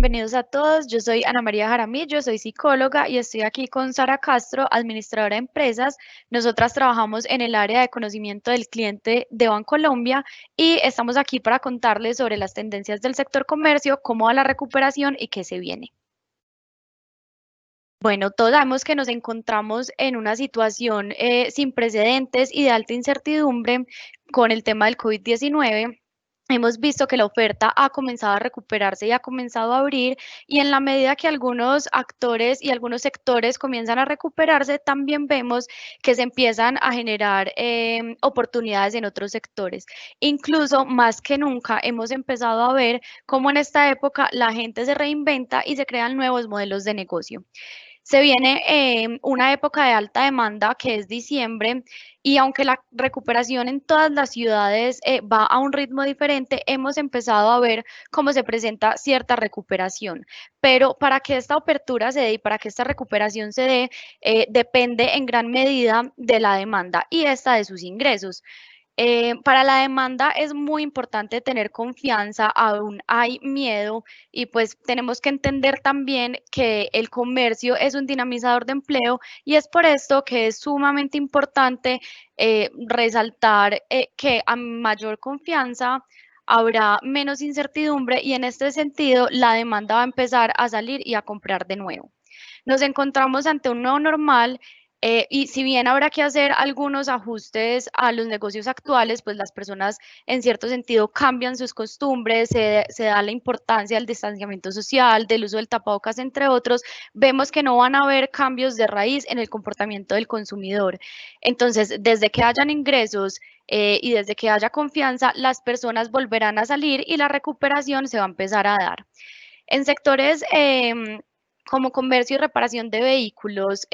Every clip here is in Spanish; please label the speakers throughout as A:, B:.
A: bienvenidos a todos. Yo soy Ana María Jaramillo, soy psicóloga y estoy aquí con Sara Castro, administradora de empresas. Nosotras trabajamos en el área de conocimiento del cliente de Bancolombia y estamos aquí para contarles sobre las tendencias del sector comercio, cómo va la recuperación y qué se viene. Bueno, todos sabemos que nos encontramos en una situación sin precedentes y de alta incertidumbre con el tema del COVID-19. Hemos visto que la oferta ha comenzado a recuperarse y ha comenzado a abrir, y en la medida que algunos actores y algunos sectores comienzan a recuperarse, también vemos que se empiezan a generar oportunidades en otros sectores. Incluso más que nunca hemos empezado a ver cómo en esta época la gente se reinventa y se crean nuevos modelos de negocio. Se viene una época de alta demanda que es diciembre, y aunque la recuperación en todas las ciudades va a un ritmo diferente, hemos empezado a ver cómo se presenta cierta recuperación. Pero para que esta apertura se dé y para que esta recuperación se dé, depende en gran medida de la demanda y esta de sus ingresos. Para la demanda es muy importante tener confianza, aún hay miedo, y pues tenemos que entender también que el comercio es un dinamizador de empleo, y es por esto que es sumamente importante resaltar que a mayor confianza habrá menos incertidumbre, y en este sentido la demanda va a empezar a salir y a comprar de nuevo. Nos encontramos ante un nuevo normal, y si bien habrá que hacer algunos ajustes a los negocios actuales, pues las personas en cierto sentido cambian sus costumbres, se da la importancia al distanciamiento social, del uso del tapabocas, entre otros. Vemos que no van a haber cambios de raíz en el comportamiento del consumidor. Entonces, desde que hayan ingresos y desde que haya confianza, las personas volverán a salir y la recuperación se va a empezar a dar. En sectores como comercio y reparación de vehículos,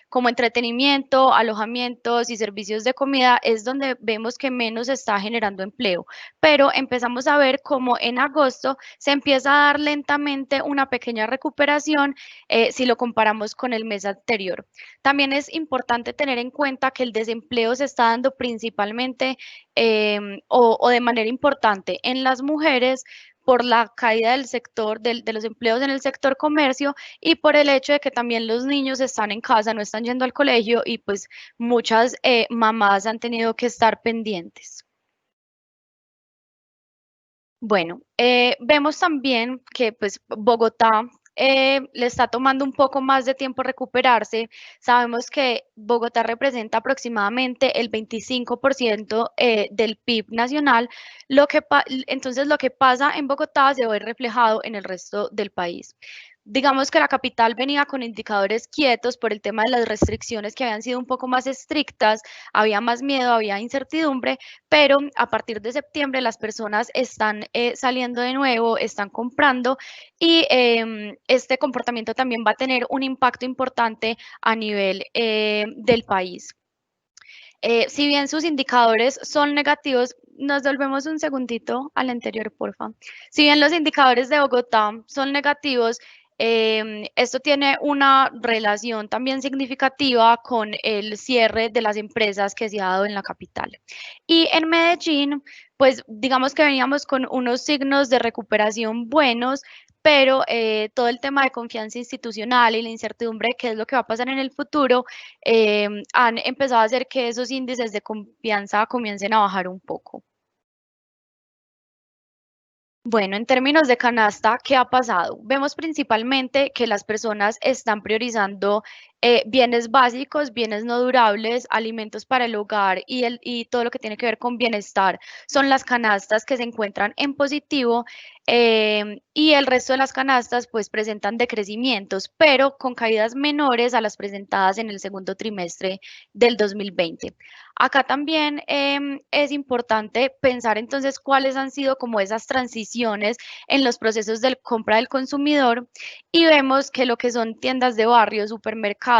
A: como entretenimiento, alojamientos y servicios de comida, es donde vemos que menos se está generando empleo. Pero empezamos a ver cómo en agosto se empieza a dar lentamente una pequeña recuperación si lo comparamos con el mes anterior. También es importante tener en cuenta que el desempleo se está dando principalmente o de manera importante en las mujeres, por la caída del sector, de los empleos en el sector comercio, y por el hecho de que también los niños están en casa, no están yendo al colegio, y pues muchas mamás han tenido que estar pendientes. Bueno, vemos también que pues Bogotá le está tomando un poco más de tiempo recuperarse. Sabemos que Bogotá representa aproximadamente el 25% del PIB nacional. Entonces lo que pasa en Bogotá se ve reflejado en el resto del país. Digamos que la capital venía con indicadores quietos por el tema de las restricciones que habían sido un poco más estrictas, había más miedo, había incertidumbre, pero a partir de septiembre las personas están saliendo de nuevo, están comprando, y este comportamiento también va a tener un impacto importante a nivel del país. Si bien sus indicadores son negativos, nos volvemos un segundito al anterior, porfa. Si bien los indicadores de Bogotá son negativos, esto tiene una relación también significativa con el cierre de las empresas que se ha dado en la capital. Y en Medellín, pues digamos que veníamos con unos signos de recuperación buenos, pero todo el tema de confianza institucional y la incertidumbre de qué es lo que va a pasar en el futuro han empezado a hacer que esos índices de confianza comiencen a bajar un poco. Bueno, en términos de canasta, ¿qué ha pasado? Vemos principalmente que las personas están priorizando bienes básicos, bienes no durables, alimentos para el hogar y todo lo que tiene que ver con bienestar. Son las canastas que se encuentran en positivo, y el resto de las canastas pues presentan decrecimientos, pero con caídas menores a las presentadas en el segundo trimestre del 2020. Acá también es importante pensar entonces cuáles han sido como esas transiciones en los procesos de compra del consumidor, y vemos que lo que son tiendas de barrio, supermercados,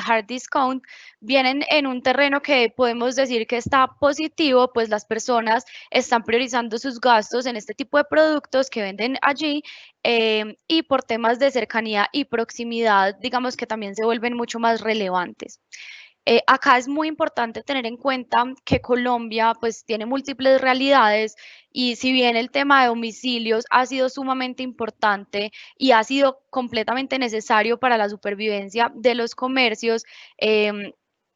A: hard discount, vienen en un terreno que podemos decir que está positivo, pues las personas están priorizando sus gastos en este tipo de productos que venden allí, y por temas de cercanía y proximidad, digamos que también se vuelven mucho más relevantes. Acá es muy importante tener en cuenta que Colombia pues tiene múltiples realidades y si bien el tema de domicilios ha sido sumamente importante y ha sido completamente necesario para la supervivencia de los comercios,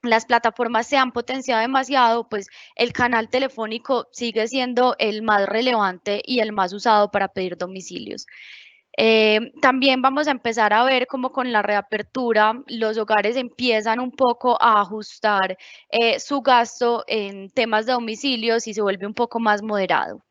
A: las plataformas se han potenciado demasiado, pues el canal telefónico sigue siendo el más relevante y el más usado para pedir domicilios. También vamos a empezar a ver cómo con la reapertura los hogares empiezan un poco a ajustar su gasto en temas de domicilios y se vuelve un poco más moderado.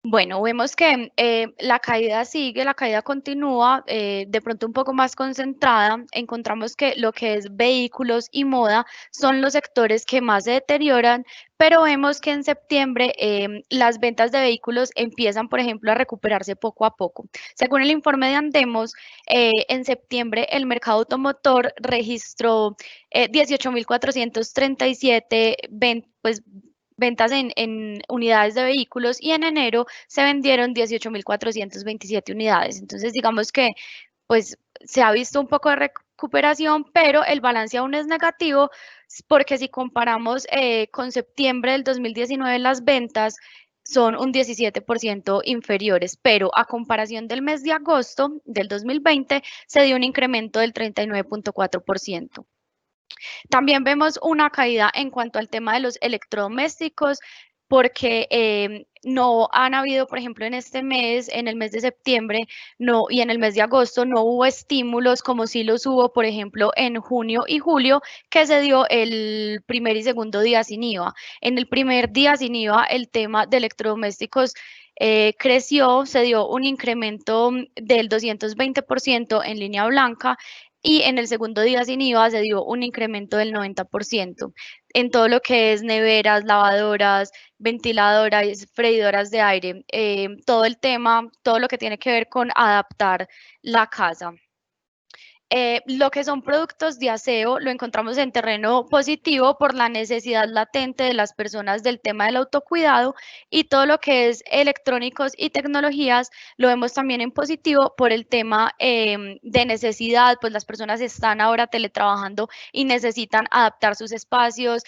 A: Bueno, vemos que la caída sigue, la caída continúa, de pronto un poco más concentrada. Encontramos que lo que es vehículos y moda son los sectores que más se deterioran, pero vemos que en septiembre las ventas de vehículos empiezan, por ejemplo, a recuperarse poco a poco. Según el informe de Andemos, en septiembre el mercado automotor registró 18.437 pues, ventas en unidades de vehículos y en enero se vendieron 18.427 unidades. Entonces, digamos que pues se ha visto un poco de recuperación, pero el balance aún es negativo porque si comparamos con septiembre del 2019 las ventas son un 17% inferiores, pero a comparación del mes de agosto del 2020 se dio un incremento del 39.4%. También vemos una caída en cuanto al tema de los electrodomésticos, porque no han habido, por ejemplo, en este mes, en el mes de septiembre, no, y en el mes de agosto no hubo estímulos como sí los hubo, por ejemplo, en junio y julio, que se dio el primer y segundo día sin IVA. En el primer día sin IVA, el tema de electrodomésticos creció, se dio un incremento del 220% en línea blanca y en el segundo día sin IVA se dio un incremento del 90% en todo lo que es neveras, lavadoras, ventiladoras, freidoras de aire, todo el tema, todo lo que tiene que ver con adaptar la casa. Lo que son productos de aseo lo encontramos en terreno positivo por la necesidad latente de las personas del tema del autocuidado y todo lo que es electrónicos y tecnologías lo vemos también en positivo por el tema de necesidad, pues las personas están ahora teletrabajando y necesitan adaptar sus espacios.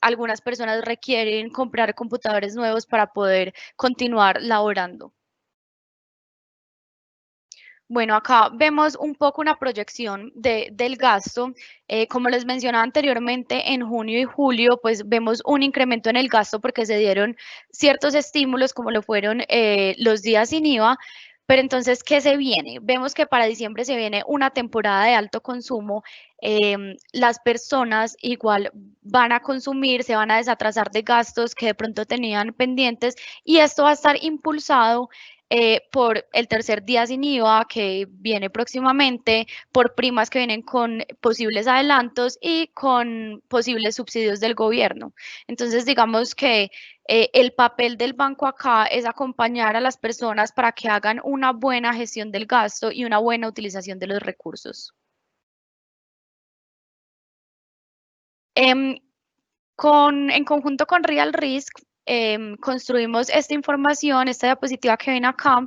A: Algunas personas requieren comprar computadores nuevos para poder continuar laborando. Bueno, acá vemos un poco una proyección del gasto. Como les mencionaba anteriormente, en junio y julio, pues vemos un incremento en el gasto porque se dieron ciertos estímulos, como lo fueron los días sin IVA. Pero entonces, ¿qué se viene? Vemos que para diciembre se viene una temporada de alto consumo. Las personas igual van a consumir, se van a desatrasar de gastos que de pronto tenían pendientes y esto va a estar impulsado por el tercer día sin IVA que viene próximamente, por primas que vienen con posibles adelantos y con posibles subsidios del gobierno. Entonces, digamos que el papel del banco acá es acompañar a las personas para que hagan una buena gestión del gasto y una buena utilización de los recursos. Em, en conjunto con Real Risk, construimos esta información, esta diapositiva que ven acá.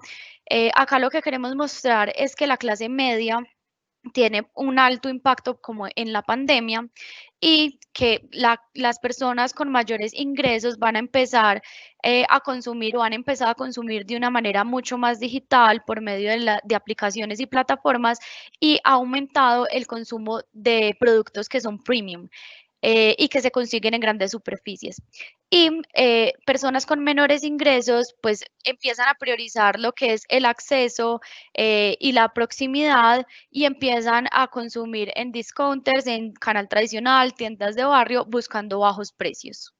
A: Acá lo que queremos mostrar es que la clase media tiene un alto impacto como en la pandemia y que las personas con mayores ingresos van a empezar a consumir o han empezado a consumir de una manera mucho más digital por medio de aplicaciones y plataformas y ha aumentado el consumo de productos que son premium y que se consiguen en grandes superficies. Y personas con menores ingresos pues empiezan a priorizar lo que es el acceso y la proximidad y empiezan a consumir en discounters, en canal tradicional, tiendas de barrio, buscando bajos precios.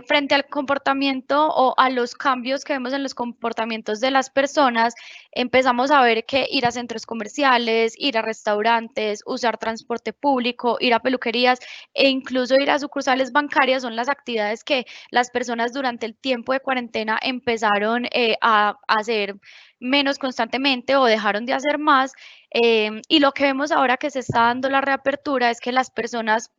A: Frente al comportamiento o a los cambios que vemos en los comportamientos de las personas, empezamos a ver que ir a centros comerciales, ir a restaurantes, usar transporte público, ir a peluquerías e incluso ir a sucursales bancarias son las actividades que las personas durante el tiempo de cuarentena empezaron a hacer menos constantemente o dejaron de hacer más. Y lo que vemos ahora que se está dando la reapertura es que las personas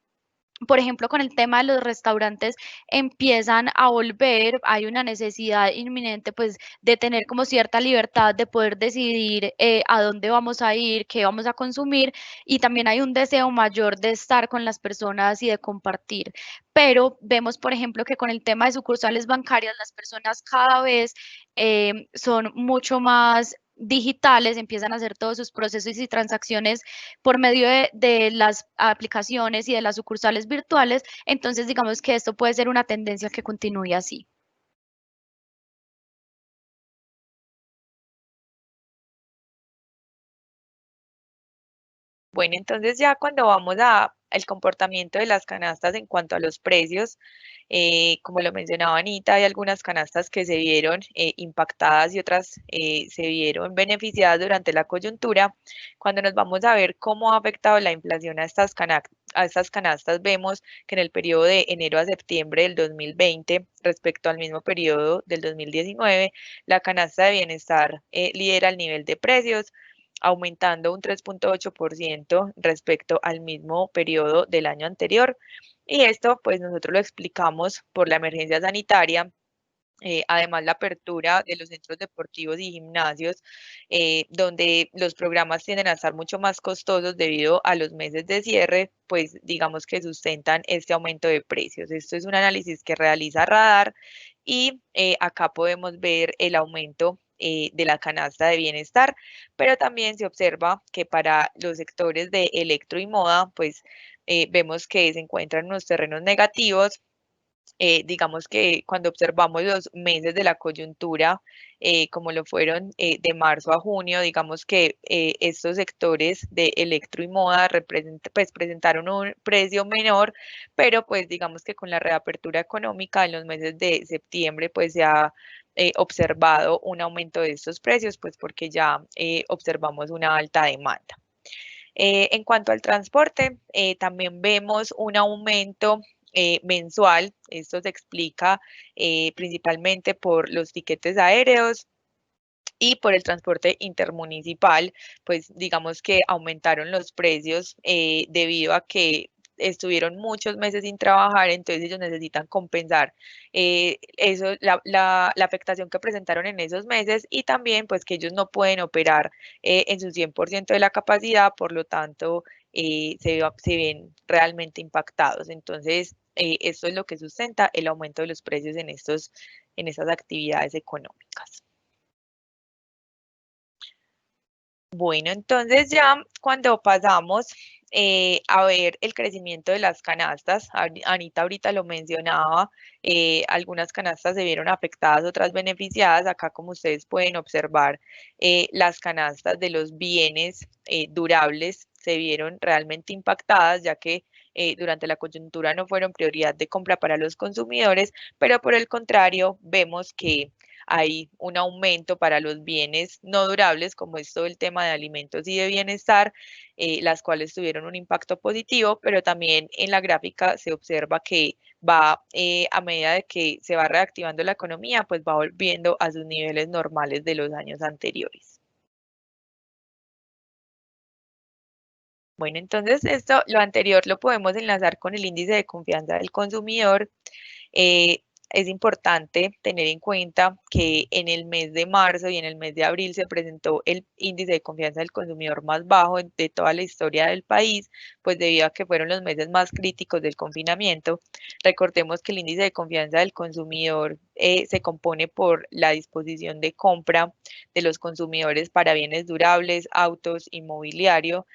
A: por ejemplo, con el tema de los restaurantes, empiezan a volver, hay una necesidad inminente, pues, de tener como cierta libertad de poder decidir a dónde vamos a ir, qué vamos a consumir, y también hay un deseo mayor de estar con las personas y de compartir. Pero vemos, por ejemplo, que con el tema de sucursales bancarias, las personas cada vez son mucho más digitales, empiezan a hacer todos sus procesos y transacciones por medio de las aplicaciones y de las sucursales virtuales, entonces digamos que esto puede ser una tendencia que continúe así.
B: Bueno, entonces ya cuando vamos a el comportamiento de las canastas en cuanto a los precios, como lo mencionaba Anita, hay algunas canastas que se vieron impactadas y otras se vieron beneficiadas durante la coyuntura. Cuando nos vamos a ver cómo ha afectado la inflación a estas canastas, vemos que en el periodo de enero a septiembre del 2020, respecto al mismo periodo del 2019, la canasta de bienestar lidera el nivel de precios aumentando un 3,8% respecto al mismo periodo del año anterior. Y esto, pues nosotros lo explicamos por la emergencia sanitaria. Además, la apertura de los centros deportivos y gimnasios, donde los programas tienden a estar mucho más costosos debido a los meses de cierre, pues digamos que sustentan este aumento de precios. Esto es un análisis que realiza Radar y acá podemos ver el aumento de la canasta de bienestar, pero también se observa que para los sectores de electro y moda, pues vemos que se encuentran unos terrenos negativos. Digamos que cuando observamos los meses de la coyuntura, como lo fueron de marzo a junio, digamos que estos sectores de electro y moda pues, presentaron un precio menor, pero pues digamos que con la reapertura económica en los meses de septiembre, pues se ha observado un aumento de estos precios, pues porque ya observamos una alta demanda. En cuanto al transporte, también vemos un aumento mensual. Esto se explica principalmente por los tiquetes aéreos y por el transporte intermunicipal, pues digamos que aumentaron los precios debido a que estuvieron muchos meses sin trabajar, entonces ellos necesitan compensar eso, la afectación que presentaron en esos meses y también pues que ellos no pueden operar en su 100% de la capacidad, por lo tanto se ven realmente impactados. Entonces, esto es lo que sustenta el aumento de los precios en estas actividades económicas. Bueno, entonces ya cuando pasamos a ver el crecimiento de las canastas, Anita ahorita lo mencionaba, algunas canastas se vieron afectadas, otras beneficiadas. Acá, como ustedes pueden observar, las canastas de los bienes durables se vieron realmente impactadas, ya que durante la coyuntura no fueron prioridad de compra para los consumidores, pero por el contrario, vemos que hay un aumento para los bienes no durables, como es todo el tema de alimentos y de bienestar, las cuales tuvieron un impacto positivo, pero también en la gráfica se observa que va, a medida de que se va reactivando la economía, pues va volviendo a sus niveles normales de los años anteriores. Bueno, entonces lo anterior lo podemos enlazar con el índice de confianza del consumidor. Eh, es importante tener en cuenta que en el mes de marzo y en el mes de abril se presentó el índice de confianza del consumidor más bajo de toda la historia del país, pues debido a que fueron los meses más críticos del confinamiento. Recordemos que el índice de confianza del consumidor se compone por la disposición de compra de los consumidores para bienes durables, autos, inmobiliario.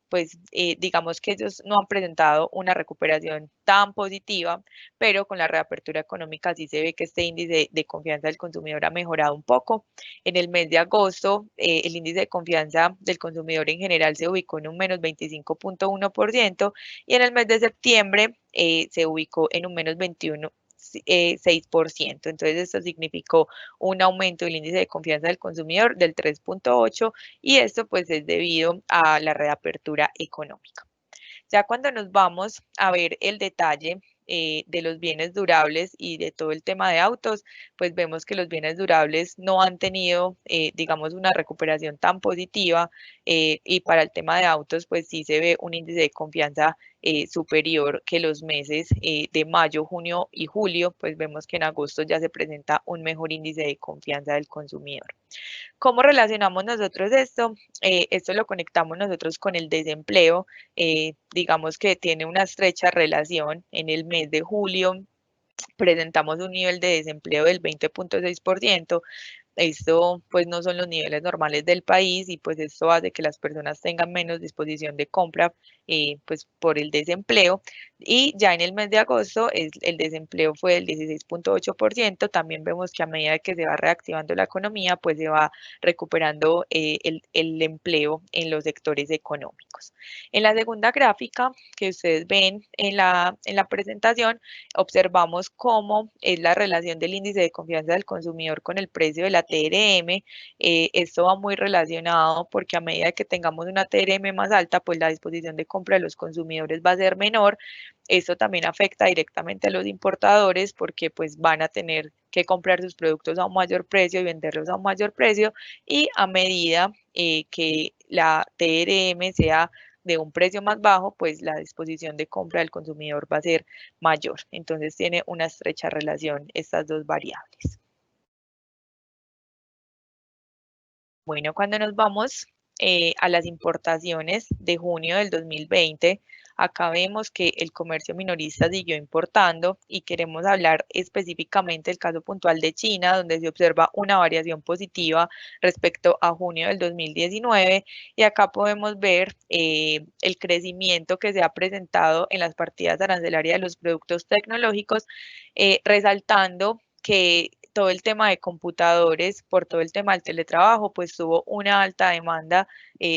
B: Pues digamos que ellos no han presentado una recuperación tan positiva, pero con la reapertura económica sí se ve que este índice de confianza del consumidor ha mejorado un poco. En el mes de agosto, el índice de confianza del consumidor en general se ubicó en un menos 25,1% y en el mes de septiembre se ubicó en un menos 21,6%. Entonces, esto significó un aumento del índice de confianza del consumidor del 3,8 y esto pues es debido a la reapertura económica. Ya cuando nos vamos a ver el detalle de los bienes durables y de todo el tema de autos, pues vemos que los bienes durables no han tenido, digamos, una recuperación tan positiva, y para el tema de autos, pues sí se ve un índice de confianza superior que los meses de mayo, junio y julio, pues vemos que en agosto ya se presenta un mejor índice de confianza del consumidor. ¿Cómo relacionamos nosotros esto? Esto lo conectamos nosotros con el desempleo. Digamos que tiene una estrecha relación. En el mes de julio presentamos un nivel de desempleo del 20,6%. Esto pues no son los niveles normales del país y pues esto hace que las personas tengan menos disposición de compra, pues por el desempleo. Y ya en el mes de agosto el desempleo fue del 16,8%. También vemos que a medida que se va reactivando la economía pues se va recuperando el empleo en los sectores económicos. En la segunda gráfica que ustedes ven en la presentación, observamos cómo es la relación del índice de confianza del consumidor con el precio de la TRM. Esto va muy relacionado porque a medida que tengamos una TRM más alta, pues la disposición de compra de los consumidores va a ser menor. Esto también afecta directamente a los importadores porque pues van a tener que comprar sus productos a un mayor precio y venderlos a un mayor precio, y a medida que la TRM sea de un precio más bajo, pues la disposición de compra del consumidor va a ser mayor. Entonces tiene una estrecha relación estas dos variables. Bueno, cuando nos vamos a las importaciones de junio del 2020, acá vemos que el comercio minorista siguió importando y queremos hablar específicamente del caso puntual de China, donde se observa una variación positiva respecto a junio del 2019, y acá podemos ver el crecimiento que se ha presentado en las partidas arancelarias de los productos tecnológicos, resaltando que todo el tema de computadores, por todo el tema del teletrabajo, pues tuvo una alta demanda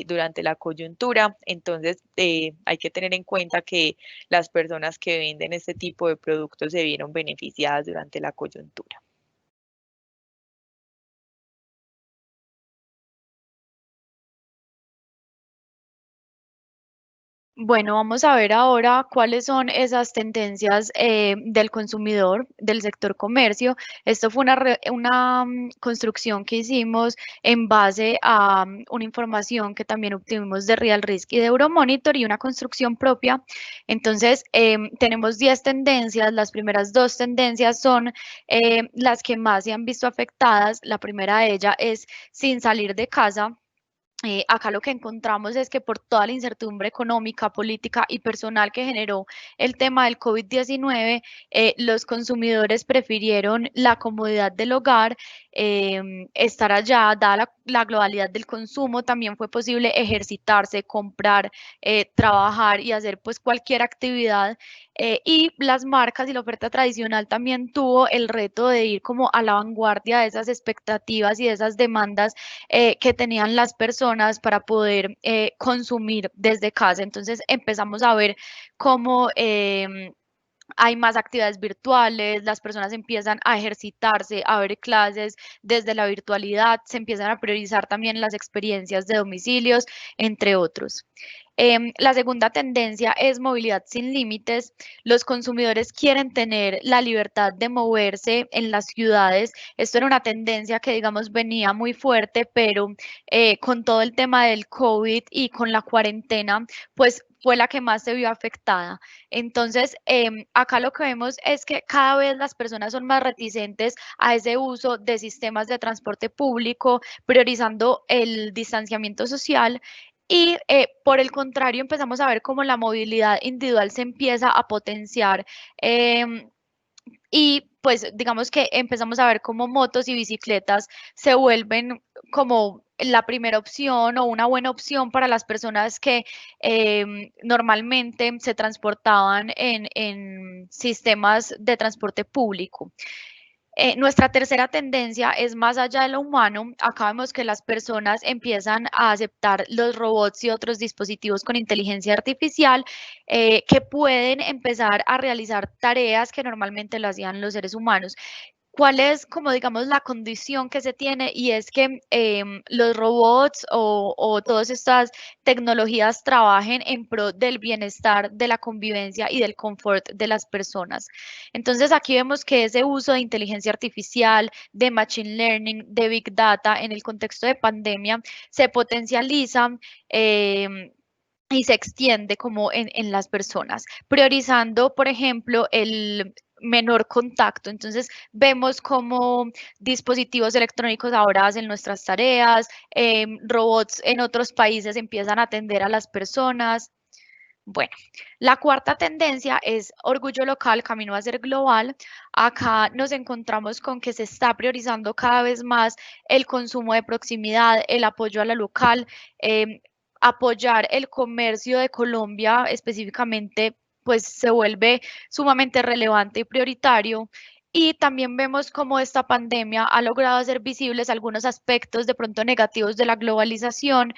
B: durante la coyuntura. Entonces, hay que tener en cuenta que las personas que venden este tipo de productos se vieron beneficiadas durante la coyuntura.
A: Bueno, vamos a ver ahora cuáles son esas tendencias del consumidor, del sector comercio. Esto fue una construcción que hicimos en base a una información que también obtuvimos de Real Risk y de Euromonitor y una construcción propia. Entonces, tenemos 10 tendencias. Las primeras dos tendencias son las que más se han visto afectadas. La primera de ellas es sin salir de casa. Acá lo que encontramos es que por toda la incertidumbre económica, política y personal que generó el tema del COVID-19, los consumidores prefirieron la comodidad del hogar, estar allá, dada la globalidad del consumo, también fue posible ejercitarse, comprar, trabajar y hacer pues cualquier actividad. Y las marcas y la oferta tradicional también tuvo el reto de ir como a la vanguardia de esas expectativas y de esas demandas que tenían las personas para poder consumir desde casa. Entonces empezamos a ver cómo hay más actividades virtuales, las personas empiezan a ejercitarse, a ver clases desde la virtualidad, se empiezan a priorizar también las experiencias de domicilios, entre otros. La segunda tendencia es movilidad sin límites. Los consumidores quieren tener la libertad de moverse en las ciudades. Esto era una tendencia que, digamos, venía muy fuerte, pero con todo el tema del COVID y con la cuarentena, pues fue la que más se vio afectada. Entonces, acá lo que vemos es que cada vez las personas son más reticentes a ese uso de sistemas de transporte público, priorizando el distanciamiento social. Y por el contrario, empezamos a ver cómo la movilidad individual se empieza a potenciar. Y pues digamos que empezamos a ver cómo motos y bicicletas se vuelven como la primera opción o una buena opción para las personas que normalmente se transportaban en sistemas de transporte público. Nuestra tercera tendencia es más allá de lo humano. Acá vemos que las personas empiezan a aceptar los robots y otros dispositivos con inteligencia artificial que pueden empezar a realizar tareas que normalmente lo hacían los seres humanos. ¿Cuál es, como digamos, la condición que se tiene? Y es que los robots o todas estas tecnologías trabajen en pro del bienestar, de la convivencia y del confort de las personas. Entonces, aquí vemos que ese uso de inteligencia artificial, de machine learning, de big data en el contexto de pandemia se potencializa. Y se extiende como en las personas, priorizando, por ejemplo, el menor contacto. Entonces, vemos cómo dispositivos electrónicos ahora hacen nuestras tareas, robots en otros países empiezan a atender a las personas. Bueno, la cuarta tendencia es orgullo local, camino a ser global. Acá nos encontramos con que se está priorizando cada vez más el consumo de proximidad, el apoyo a la local, apoyar el comercio de Colombia específicamente, pues se vuelve sumamente relevante y prioritario. Y también vemos cómo esta pandemia ha logrado hacer visibles algunos aspectos de pronto negativos de la globalización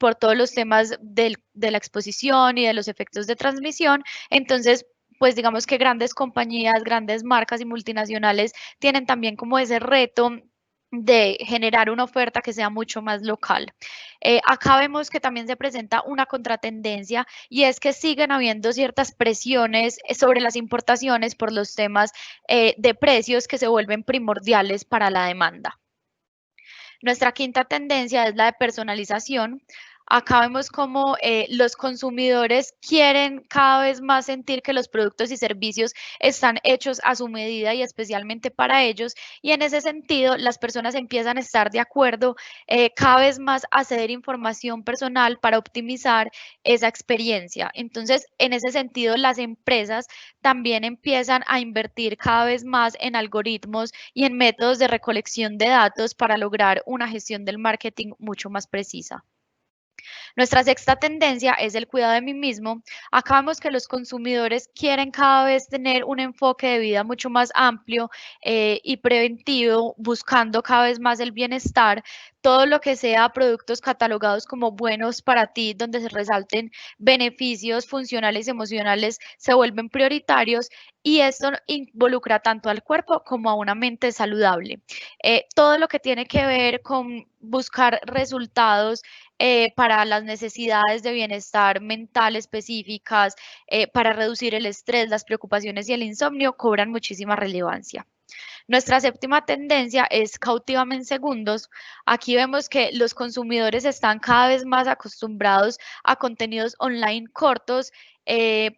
A: por todos los temas de la exposición y de los efectos de transmisión. Entonces, pues digamos que grandes compañías, grandes marcas y multinacionales tienen también como ese reto de generar una oferta que sea mucho más local. Acá vemos que también se presenta una contratendencia y es que siguen habiendo ciertas presiones sobre las importaciones por los temas de precios que se vuelven primordiales para la demanda. Nuestra quinta tendencia es la de personalización. Acá vemos cómo los consumidores quieren cada vez más sentir que los productos y servicios están hechos a su medida y especialmente para ellos. Y en ese sentido, las personas empiezan a estar de acuerdo cada vez más a ceder información personal para optimizar esa experiencia. Entonces, en ese sentido, las empresas también empiezan a invertir cada vez más en algoritmos y en métodos de recolección de datos para lograr una gestión del marketing mucho más precisa. Nuestra sexta tendencia es el cuidado de mí mismo. Acá vemos que los consumidores quieren cada vez tener un enfoque de vida mucho más amplio y preventivo, buscando cada vez más el bienestar. Todo lo que sea productos catalogados como buenos para ti, donde se resalten beneficios funcionales y emocionales, se vuelven prioritarios y esto involucra tanto al cuerpo como a una mente saludable. Todo lo que tiene que ver con buscar resultados para las necesidades de bienestar mental específicas, para reducir el estrés, las preocupaciones y el insomnio, cobran muchísima relevancia. Nuestra séptima tendencia es Cautívame en segundos. Aquí vemos que los consumidores están cada vez más acostumbrados a contenidos online cortos,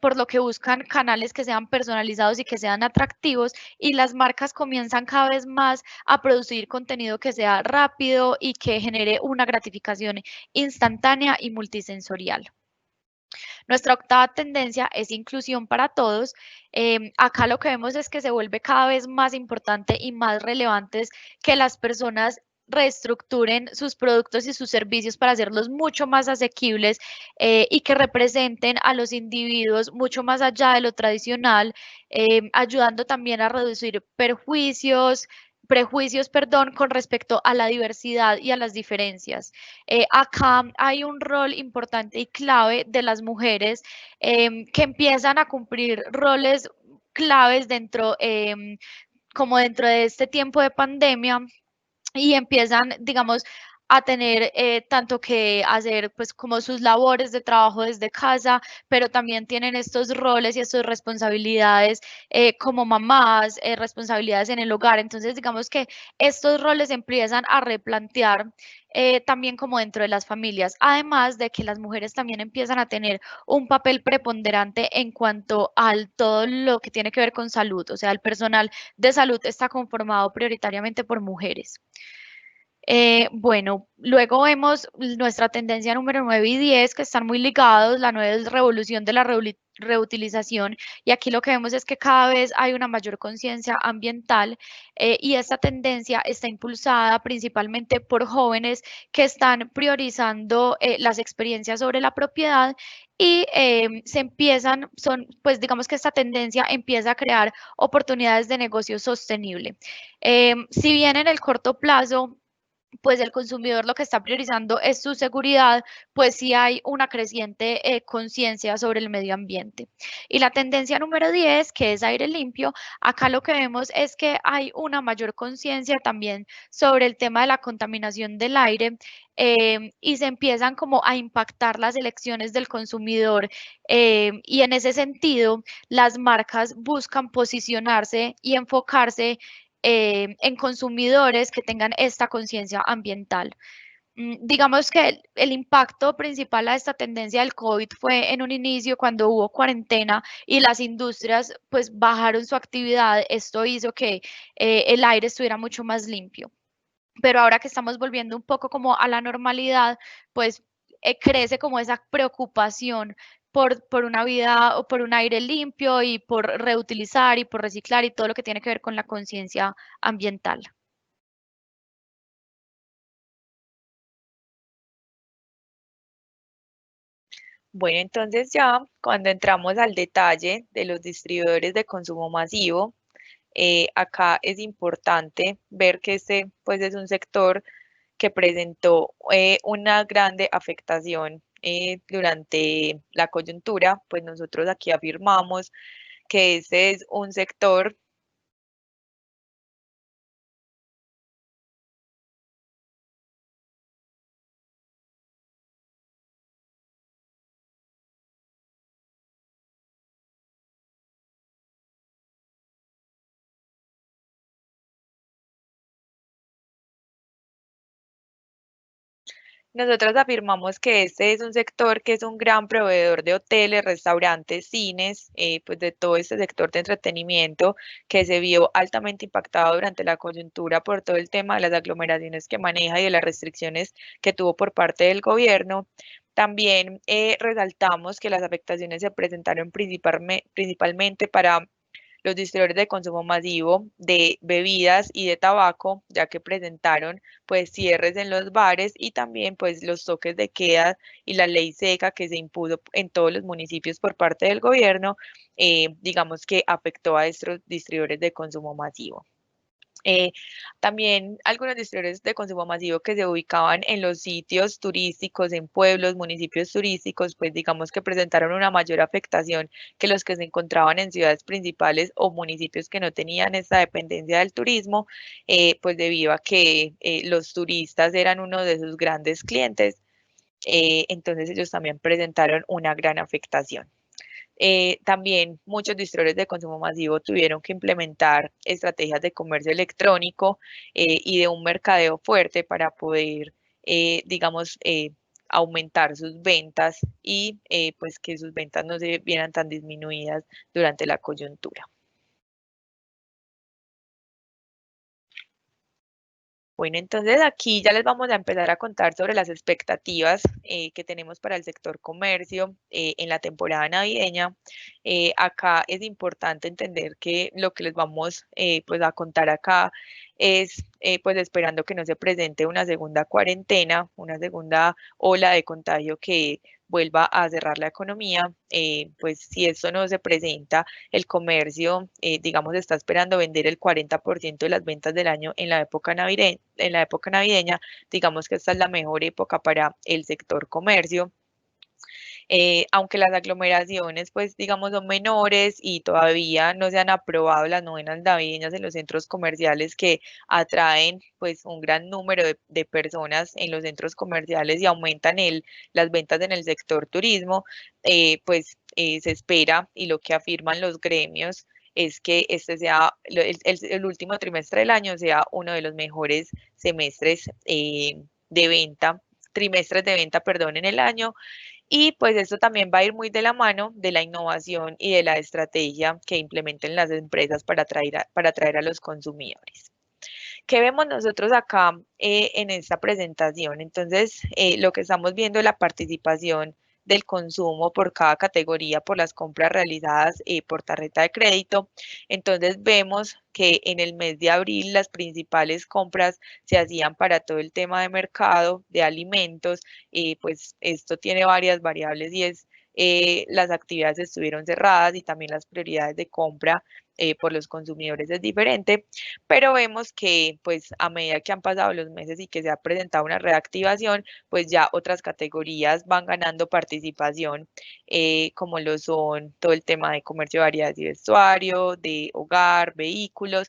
A: por lo que buscan canales que sean personalizados y que sean atractivos, y las marcas comienzan cada vez más a producir contenido que sea rápido y que genere una gratificación instantánea y multisensorial. Nuestra octava tendencia es inclusión para todos. Acá lo que vemos es que se vuelve cada vez más importante y más relevante que las personas reestructuren sus productos y sus servicios para hacerlos mucho más asequibles y que representen a los individuos mucho más allá de lo tradicional, ayudando también a reducir prejuicios, perdón, con respecto a la diversidad y a las diferencias. Acá hay un rol importante y clave de las mujeres que empiezan a cumplir roles claves como dentro de este tiempo de pandemia y empiezan, digamos, a tener tanto que hacer pues como sus labores de trabajo desde casa, pero también tienen estos roles y estas responsabilidades como mamás, responsabilidades en el hogar. Entonces, digamos que estos roles empiezan a replantear también como dentro de las familias, además de que las mujeres también empiezan a tener un papel preponderante en cuanto a todo lo que tiene que ver con salud, o sea, el personal de salud está conformado prioritariamente por mujeres. Bueno, luego vemos nuestra tendencia número 9 y 10 que están muy ligados, la nueva es revolución de la reutilización y aquí lo que vemos es que cada vez hay una mayor conciencia ambiental y esta tendencia está impulsada principalmente por jóvenes que están priorizando las experiencias sobre la propiedad y pues digamos que esta tendencia empieza a crear oportunidades de negocio sostenible. Si bien en el corto plazo pues el consumidor lo que está priorizando es su seguridad, pues sí hay una creciente conciencia sobre el medio ambiente. Y la tendencia número 10, que es aire limpio, acá lo que vemos es que hay una mayor conciencia también sobre el tema de la contaminación del aire, y se empiezan como a impactar las elecciones del consumidor, y en ese sentido las marcas buscan posicionarse y enfocarse en consumidores que tengan esta conciencia ambiental. Digamos que el impacto principal a esta tendencia del COVID fue en un inicio cuando hubo cuarentena y las industrias pues bajaron su actividad. Esto hizo que el aire estuviera mucho más limpio. Pero ahora que estamos volviendo un poco como a la normalidad, pues crece como esa preocupación por una vida o por un aire limpio y por reutilizar y por reciclar y todo lo que tiene que ver con la conciencia ambiental.
B: Bueno, entonces ya cuando entramos al detalle de los distribuidores de consumo masivo, acá es importante ver que este pues es un sector que presentó una grande afectación durante la coyuntura, pues nosotros aquí afirmamos que este es un sector. Nosotros afirmamos que este es un sector que es un gran proveedor de hoteles, restaurantes, cines, pues de todo este sector de entretenimiento que se vio altamente impactado durante la coyuntura por todo el tema de las aglomeraciones que maneja y de las restricciones que tuvo por parte del gobierno. También resaltamos que las afectaciones se presentaron principalmente para los distribuidores de consumo masivo de bebidas y de tabaco, ya que presentaron pues cierres en los bares y también pues los toques de queda y la ley seca que se impuso en todos los municipios por parte del gobierno, digamos que afectó a estos distribuidores de consumo masivo. Eh, También algunos distribuidores de consumo masivo que se ubicaban en los sitios turísticos, en pueblos, municipios turísticos, pues digamos que presentaron una mayor afectación que los que se encontraban en ciudades principales o municipios que no tenían esta dependencia del turismo, pues debido a que los turistas eran uno de sus grandes clientes, entonces ellos también presentaron una gran afectación. También muchos distribuidores de consumo masivo tuvieron que implementar estrategias de comercio electrónico y de un mercadeo fuerte para poder, digamos, aumentar sus ventas y pues que sus ventas no se vieran tan disminuidas durante la coyuntura. Bueno, entonces aquí ya les vamos a empezar a contar sobre las expectativas que tenemos para el sector comercio en la temporada navideña. Acá es importante entender que lo que les vamos pues a contar acá es pues esperando que no se presente una segunda cuarentena, una segunda ola de contagio que vuelva a cerrar la economía. Pues si esto no se presenta, el comercio, digamos, está esperando vender el 40% de las ventas del año en la época navideña. Digamos que esta es la mejor época para el sector comercio. Aunque las aglomeraciones, pues digamos, son menores y todavía no se han aprobado las novenas navideñas en los centros comerciales que atraen pues un gran número de personas en los centros comerciales y aumentan las ventas en el sector turismo, pues se espera y lo que afirman los gremios es que este sea el último trimestre del año sea uno de los mejores semestres de venta, trimestres de venta, perdón, en el año, y pues esto también va a ir muy de la mano de la innovación y de la estrategia que implementen las empresas para atraer a los consumidores. ¿Qué vemos nosotros acá en esta presentación? Entonces, lo que estamos viendo es la participación del consumo por cada categoría por las compras realizadas por tarjeta de crédito. Entonces, vemos que en el mes de abril las principales compras se hacían para todo el tema de mercado, de alimentos, pues esto tiene varias variables y es las actividades estuvieron cerradas y también las prioridades de compra por los consumidores es diferente, pero vemos que pues a medida que han pasado los meses y que se ha presentado una reactivación, pues ya otras categorías van ganando participación, como lo son todo el tema de comercio de variedades y vestuario, de hogar, vehículos,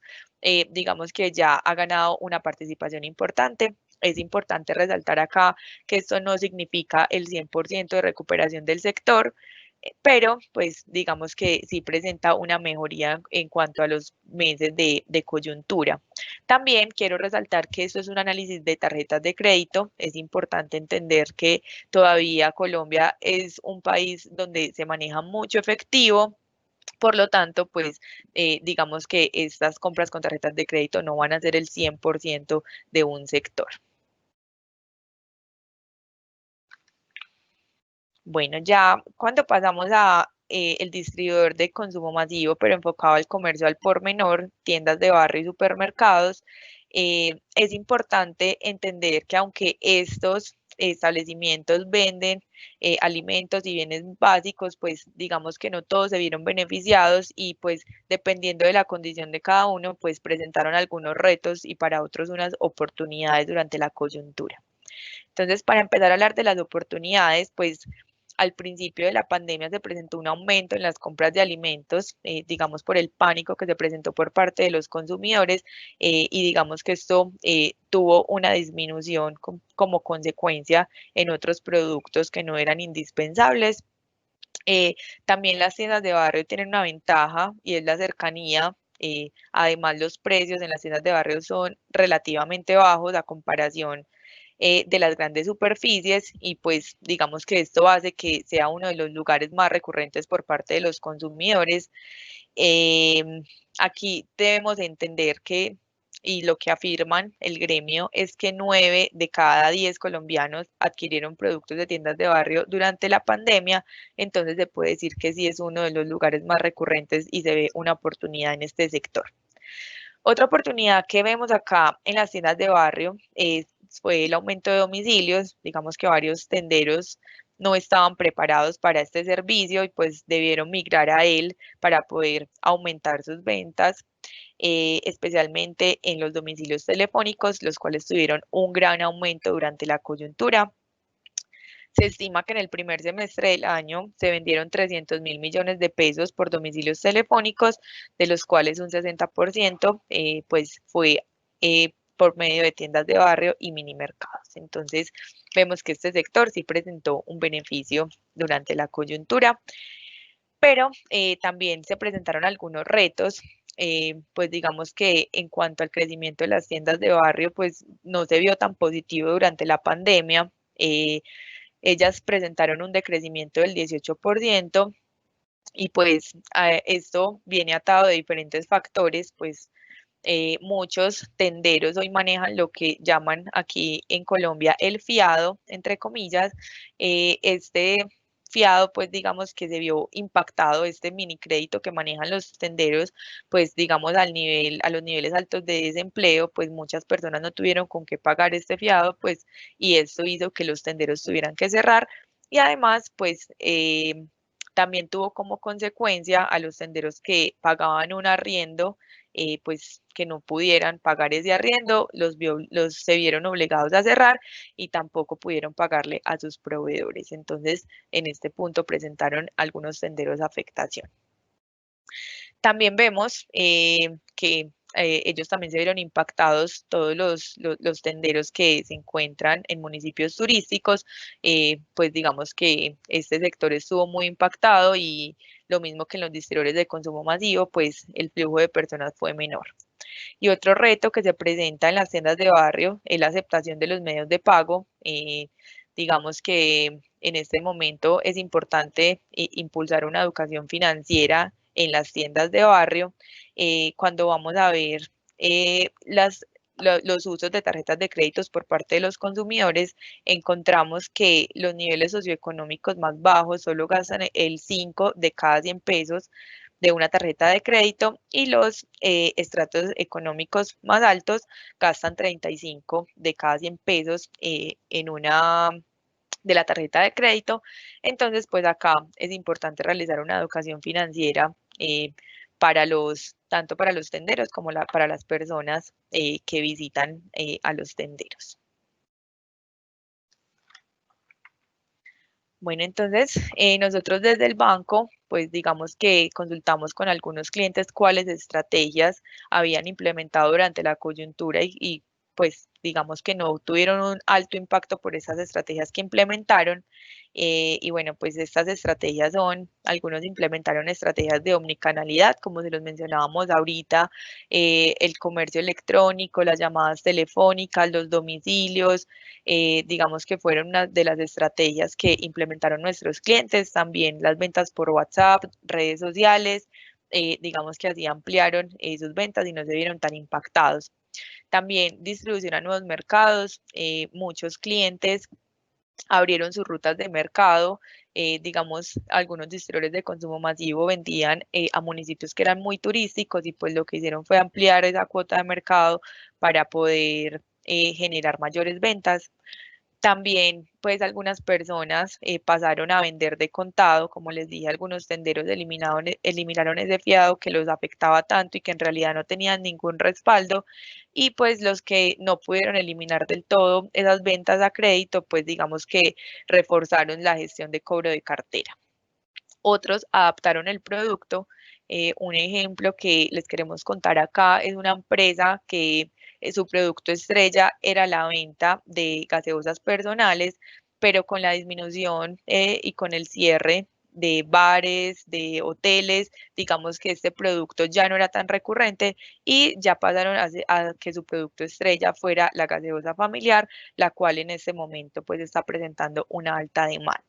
B: digamos que ya ha ganado una participación importante. Es importante resaltar acá que esto no significa el 100% de recuperación del sector, pero pues digamos que sí presenta una mejoría en cuanto a los meses de coyuntura. También quiero resaltar que esto es un análisis de tarjetas de crédito. Es importante entender que todavía Colombia es un país donde se maneja mucho efectivo. Por lo tanto, pues digamos que estas compras con tarjetas de crédito no van a ser el 100% de un sector. Bueno, ya cuando pasamos a el distribuidor de consumo masivo, pero enfocado al comercio al por menor, tiendas de barrio y supermercados, es importante entender que aunque estos establecimientos venden alimentos y bienes básicos, pues digamos que no todos se vieron beneficiados y pues dependiendo de la condición de cada uno, pues presentaron algunos retos y para otros unas oportunidades durante la coyuntura. Entonces, para empezar a hablar de las oportunidades, pues al principio de la pandemia se presentó un aumento en las compras de alimentos, digamos por el pánico que se presentó por parte de los consumidores y digamos que esto tuvo una disminución como consecuencia en otros productos que no eran indispensables. También las tiendas de barrio tienen una ventaja y es la cercanía. Además, los precios en las tiendas de barrio son relativamente bajos a comparación de las grandes superficies y pues digamos que esto hace que sea uno de los lugares más recurrentes por parte de los consumidores. Aquí debemos entender que, y lo que afirman el gremio, es que 9 de cada 10 colombianos adquirieron productos de tiendas de barrio durante la pandemia, entonces se puede decir que sí es uno de los lugares más recurrentes y se ve una oportunidad en este sector. Otra oportunidad que vemos acá en las tiendas de barrio fue el aumento de domicilios. Digamos que varios tenderos no estaban preparados para este servicio y pues debieron migrar a él para poder aumentar sus ventas, especialmente en los domicilios telefónicos, los cuales tuvieron un gran aumento durante la coyuntura. Se estima que en el primer semestre del año se vendieron 300.000 millones de pesos por domicilios telefónicos, de los cuales un 60% pues fue por medio de tiendas de barrio y mini mercados. Entonces vemos que este sector sí presentó un beneficio durante la coyuntura, pero también se presentaron algunos retos. Pues digamos que en cuanto al crecimiento de las tiendas de barrio, pues no se vio tan positivo durante la pandemia. Ellas presentaron un decrecimiento del 18% y pues esto viene atado de diferentes factores, pues muchos tenderos hoy manejan lo que llaman aquí en Colombia el fiado, entre comillas. Este fiado, pues digamos que se vio impactado, este mini crédito que manejan los tenderos, pues digamos a los niveles altos de desempleo, pues muchas personas no tuvieron con qué pagar este fiado, pues, y esto hizo que los tenderos tuvieran que cerrar. Y además, pues, también tuvo como consecuencia a los tenderos que pagaban un arriendo, pues que no pudieran pagar ese arriendo, se vieron obligados a cerrar y tampoco pudieron pagarle a sus proveedores. Entonces, en este punto presentaron algunos tenderos afectación. También vemos que ellos también se vieron impactados, todos los tenderos que se encuentran en municipios turísticos, pues digamos que este sector estuvo muy impactado y lo mismo que en los distribuidores de consumo masivo, pues el flujo de personas fue menor. Y otro reto que se presenta en las tiendas de barrio es la aceptación de los medios de pago. Digamos que en este momento es importante impulsar una educación financiera en las tiendas de barrio. Cuando vamos a ver los usos de tarjetas de créditos por parte de los consumidores, encontramos que los niveles socioeconómicos más bajos solo gastan el 5 de cada 100 pesos de una tarjeta de crédito y los estratos económicos más altos gastan 35 de cada 100 pesos en una de la tarjeta de crédito. Entonces, pues acá es importante realizar una educación financiera tanto para los tenderos como para las personas que visitan a los tenderos. Bueno, entonces nosotros desde el banco, pues digamos que consultamos con algunos clientes cuáles estrategias habían implementado durante la coyuntura pues digamos que no tuvieron un alto impacto por esas estrategias que implementaron. Y bueno, pues estas estrategias algunos implementaron estrategias de omnicanalidad, como se los mencionábamos ahorita, el comercio electrónico, las llamadas telefónicas, los domicilios, digamos que fueron una de las estrategias que implementaron nuestros clientes, también las ventas por WhatsApp, redes sociales, digamos que así ampliaron sus ventas y no se vieron tan impactados. También distribución a nuevos mercados, muchos clientes abrieron sus rutas de mercado, digamos, algunos distribuidores de consumo masivo vendían a municipios que eran muy turísticos y pues lo que hicieron fue ampliar esa cuota de mercado para poder generar mayores ventas. También, pues algunas personas pasaron a vender de contado, como les dije, algunos tenderos eliminaron ese fiado que los afectaba tanto y que en realidad no tenían ningún respaldo, y pues los que no pudieron eliminar del todo esas ventas a crédito, pues digamos que reforzaron la gestión de cobro de cartera. Otros adaptaron el producto. Un ejemplo que les queremos contar acá es una empresa que su producto estrella era la venta de gaseosas personales, pero con la disminución y con el cierre de bares, de hoteles, digamos que este producto ya no era tan recurrente y ya pasaron a que su producto estrella fuera la gaseosa familiar, la cual en este momento pues está presentando una alta demanda.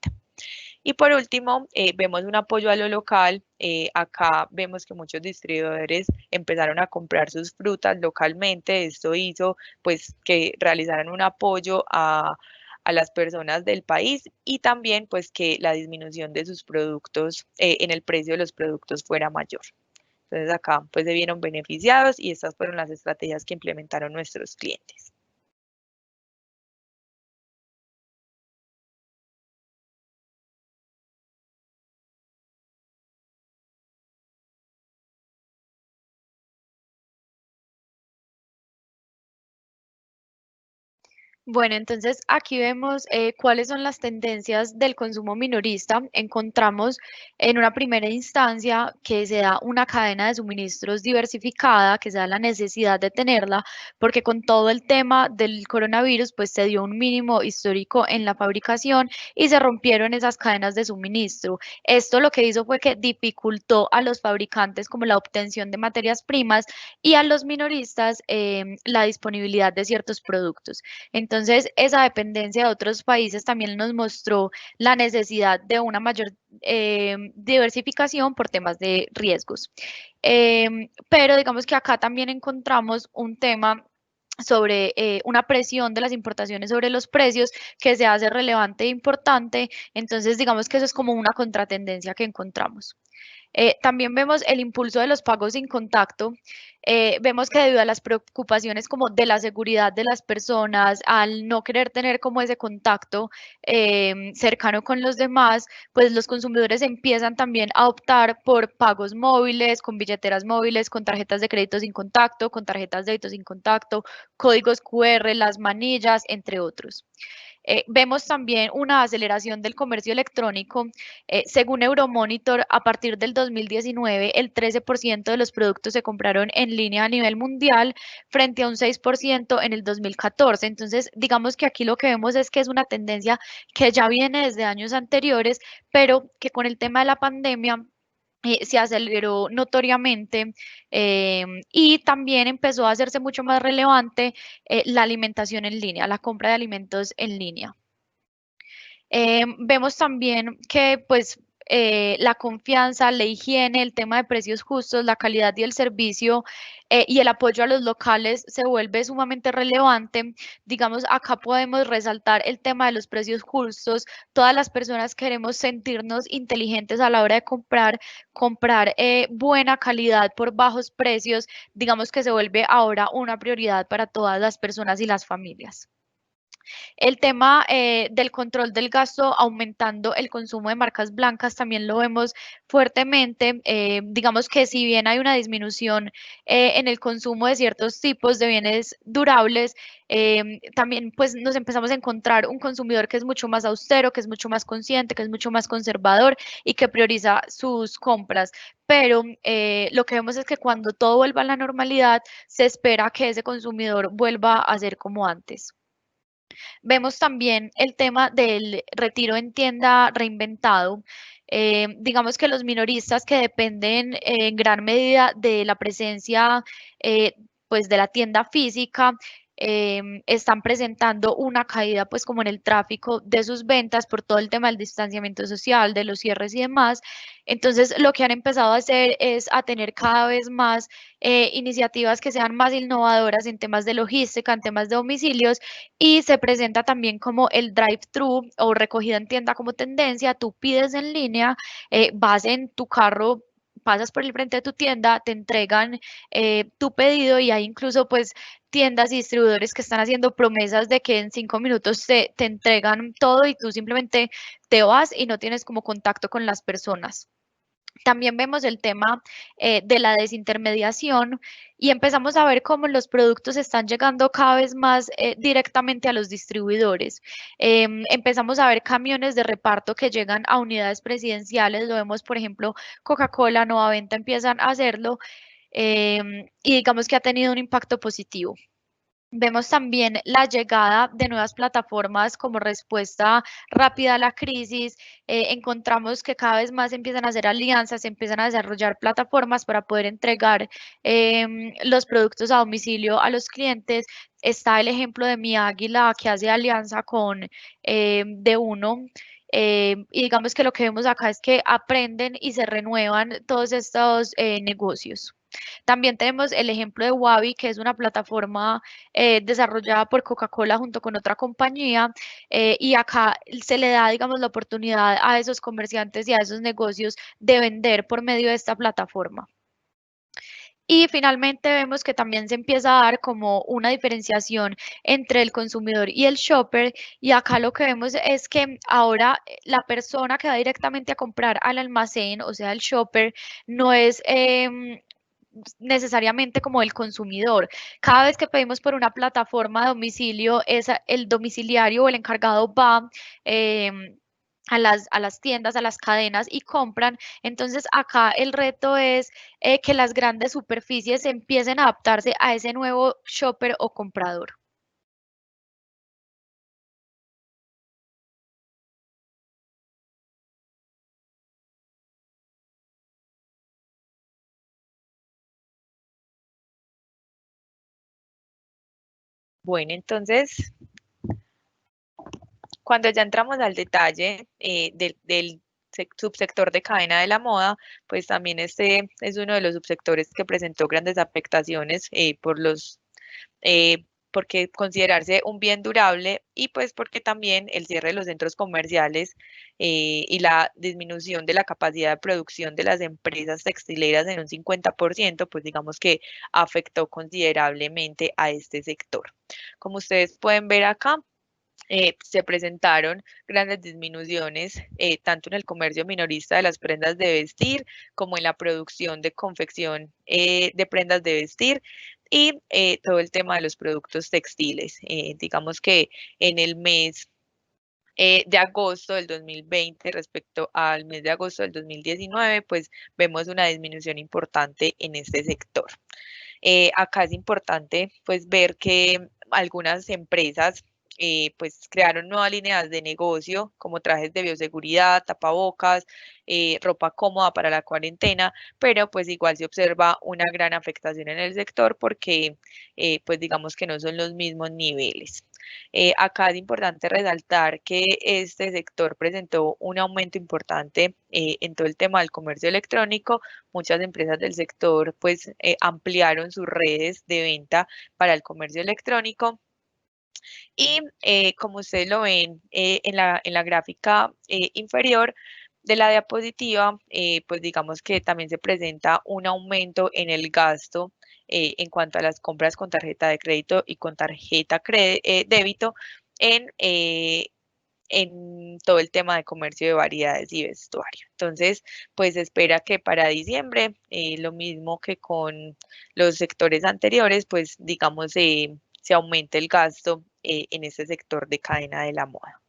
B: Y por último, vemos un apoyo a lo local. Acá vemos que muchos distribuidores empezaron a comprar sus frutas localmente. Esto hizo pues que realizaran un apoyo a las personas del país y también pues que la disminución de sus productos en el precio de los productos fuera mayor. Entonces acá pues se vieron beneficiados y estas fueron las estrategias que implementaron nuestros clientes.
A: Bueno, entonces aquí vemos cuáles son las tendencias del consumo minorista. Encontramos en una primera instancia que se da una cadena de suministros diversificada, que se da la necesidad de tenerla, porque con todo el tema del coronavirus, pues se dio un mínimo histórico en la fabricación y se rompieron esas cadenas de suministro. Esto lo que hizo fue que dificultó a los fabricantes como la obtención de materias primas y a los minoristas la disponibilidad de ciertos productos. Entonces, esa dependencia de otros países también nos mostró la necesidad de una mayor diversificación por temas de riesgos. Pero digamos que acá también encontramos un tema sobre una presión de las importaciones sobre los precios que se hace relevante e importante. Entonces, digamos que eso es como una contratendencia que encontramos. También vemos el impulso de los pagos sin contacto. Vemos que debido a las preocupaciones como de la seguridad de las personas, al no querer tener como ese contacto cercano con los demás, pues los consumidores empiezan también a optar por pagos móviles, con billeteras móviles, con tarjetas de crédito sin contacto, con tarjetas de débito sin contacto, códigos QR, las manillas, entre otros. Vemos también una aceleración del comercio electrónico. Según Euromonitor, a partir del 2019, el 13% de los productos se compraron en línea a nivel mundial frente a un 6% en el 2014. Entonces, digamos que aquí lo que vemos es que es una tendencia que ya viene desde años anteriores, pero que con el tema de la pandemia se aceleró notoriamente y también empezó a hacerse mucho más relevante la alimentación en línea, la compra de alimentos en línea. Vemos también que pues la confianza, la higiene, el tema de precios justos, la calidad y el servicio y el apoyo a los locales se vuelve sumamente relevante. Digamos, acá podemos resaltar el tema de los precios justos. Todas las personas queremos sentirnos inteligentes a la hora de comprar buena calidad por bajos precios. Digamos que se vuelve ahora una prioridad para todas las personas y las familias. El tema del control del gasto aumentando el consumo de marcas blancas también lo vemos fuertemente. Digamos que si bien hay una disminución en el consumo de ciertos tipos de bienes durables, también pues nos empezamos a encontrar un consumidor que es mucho más austero, que es mucho más consciente, que es mucho más conservador y que prioriza sus compras. Pero lo que vemos es que cuando todo vuelva a la normalidad, se espera que ese consumidor vuelva a ser como antes. Vemos también el tema del retiro en tienda reinventado. Digamos que los minoristas que dependen en gran medida de la presencia pues de la tienda física, están presentando una caída pues como en el tráfico de sus ventas por todo el tema del distanciamiento social, de los cierres y demás. Entonces lo que han empezado a hacer es a tener cada vez más iniciativas que sean más innovadoras en temas de logística, en temas de domicilios, y se presenta también como el drive-thru o recogida en tienda como tendencia. Tú pides en línea, vas en tu carro, pasas por el frente de tu tienda, te entregan tu pedido, y hay incluso pues tiendas y distribuidores que están haciendo promesas de que en 5 minutos te entregan todo y tú simplemente te vas y no tienes como contacto con las personas. También vemos el tema de la desintermediación y empezamos a ver cómo los productos están llegando cada vez más directamente a los distribuidores. Empezamos a ver camiones de reparto que llegan a unidades presidenciales. Lo vemos, por ejemplo, Coca-Cola, Nueva Venta empiezan a hacerlo, y digamos que ha tenido un impacto positivo. Vemos también la llegada de nuevas plataformas como respuesta rápida a la crisis. Encontramos que cada vez más empiezan a hacer alianzas, se empiezan a desarrollar plataformas para poder entregar los productos a domicilio a los clientes. Está el ejemplo de Mi Águila, que hace alianza con De Uno. Y digamos que lo que vemos acá es que aprenden y se renuevan todos estos negocios. También tenemos el ejemplo de Wabi, que es una plataforma desarrollada por Coca-Cola junto con otra compañía, y acá se le da, digamos, la oportunidad a esos comerciantes y a esos negocios de vender por medio de esta plataforma. Y finalmente vemos que también se empieza a dar como una diferenciación entre el consumidor y el shopper, y acá lo que vemos es que ahora la persona que va directamente a comprar al almacén, o sea, el shopper, no es necesariamente como el consumidor. Cada vez que pedimos por una plataforma de domicilio, el domiciliario o el encargado va a las tiendas, a las cadenas y compran. Entonces acá el reto es que las grandes superficies empiecen a adaptarse a ese nuevo shopper o comprador.
B: Bueno, entonces, cuando ya entramos al detalle del subsector de cadena de la moda, pues también este es uno de los subsectores que presentó grandes afectaciones porque considerarse un bien durable y pues porque también el cierre de los centros comerciales y la disminución de la capacidad de producción de las empresas textileras en un 50%, pues digamos que afectó considerablemente a este sector. Como ustedes pueden ver acá, se presentaron grandes disminuciones tanto en el comercio minorista de las prendas de vestir como en la producción de confección de prendas de vestir y todo el tema de los productos textiles. Digamos que en el mes de agosto del 2020 respecto al mes de agosto del 2019, pues vemos una disminución importante en este sector. Acá es importante pues ver que algunas empresas pues crearon nuevas líneas de negocio como trajes de bioseguridad, tapabocas, ropa cómoda para la cuarentena, pero pues igual se observa una gran afectación en el sector porque pues digamos que no son los mismos niveles. Acá es importante resaltar que este sector presentó un aumento importante en todo el tema del comercio electrónico. Muchas empresas del sector pues ampliaron sus redes de venta para el comercio electrónico y como ustedes lo ven en la gráfica inferior de la diapositiva, pues digamos que también se presenta un aumento en el gasto en cuanto a las compras con tarjeta de crédito y con tarjeta débito. en todo el tema de comercio de variedades y vestuario. Entonces, pues espera que para diciembre, lo mismo que con los sectores anteriores, pues digamos, se aumente el gasto en ese sector de cadena de la moda.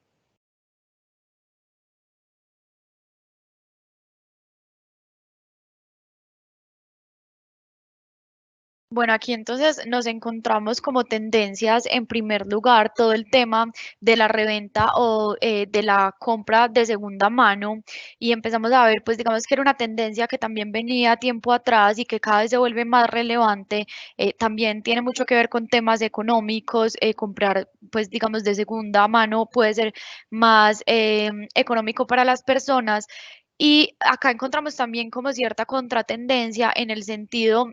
A: Bueno, aquí entonces nos encontramos como tendencias, en primer lugar, todo el tema de la reventa o de la compra de segunda mano y empezamos a ver, pues digamos que era una tendencia que también venía tiempo atrás y que cada vez se vuelve más relevante. También tiene mucho que ver con temas económicos, comprar, pues digamos, de segunda mano puede ser más económico para las personas. Y acá encontramos también como cierta contratendencia en el sentido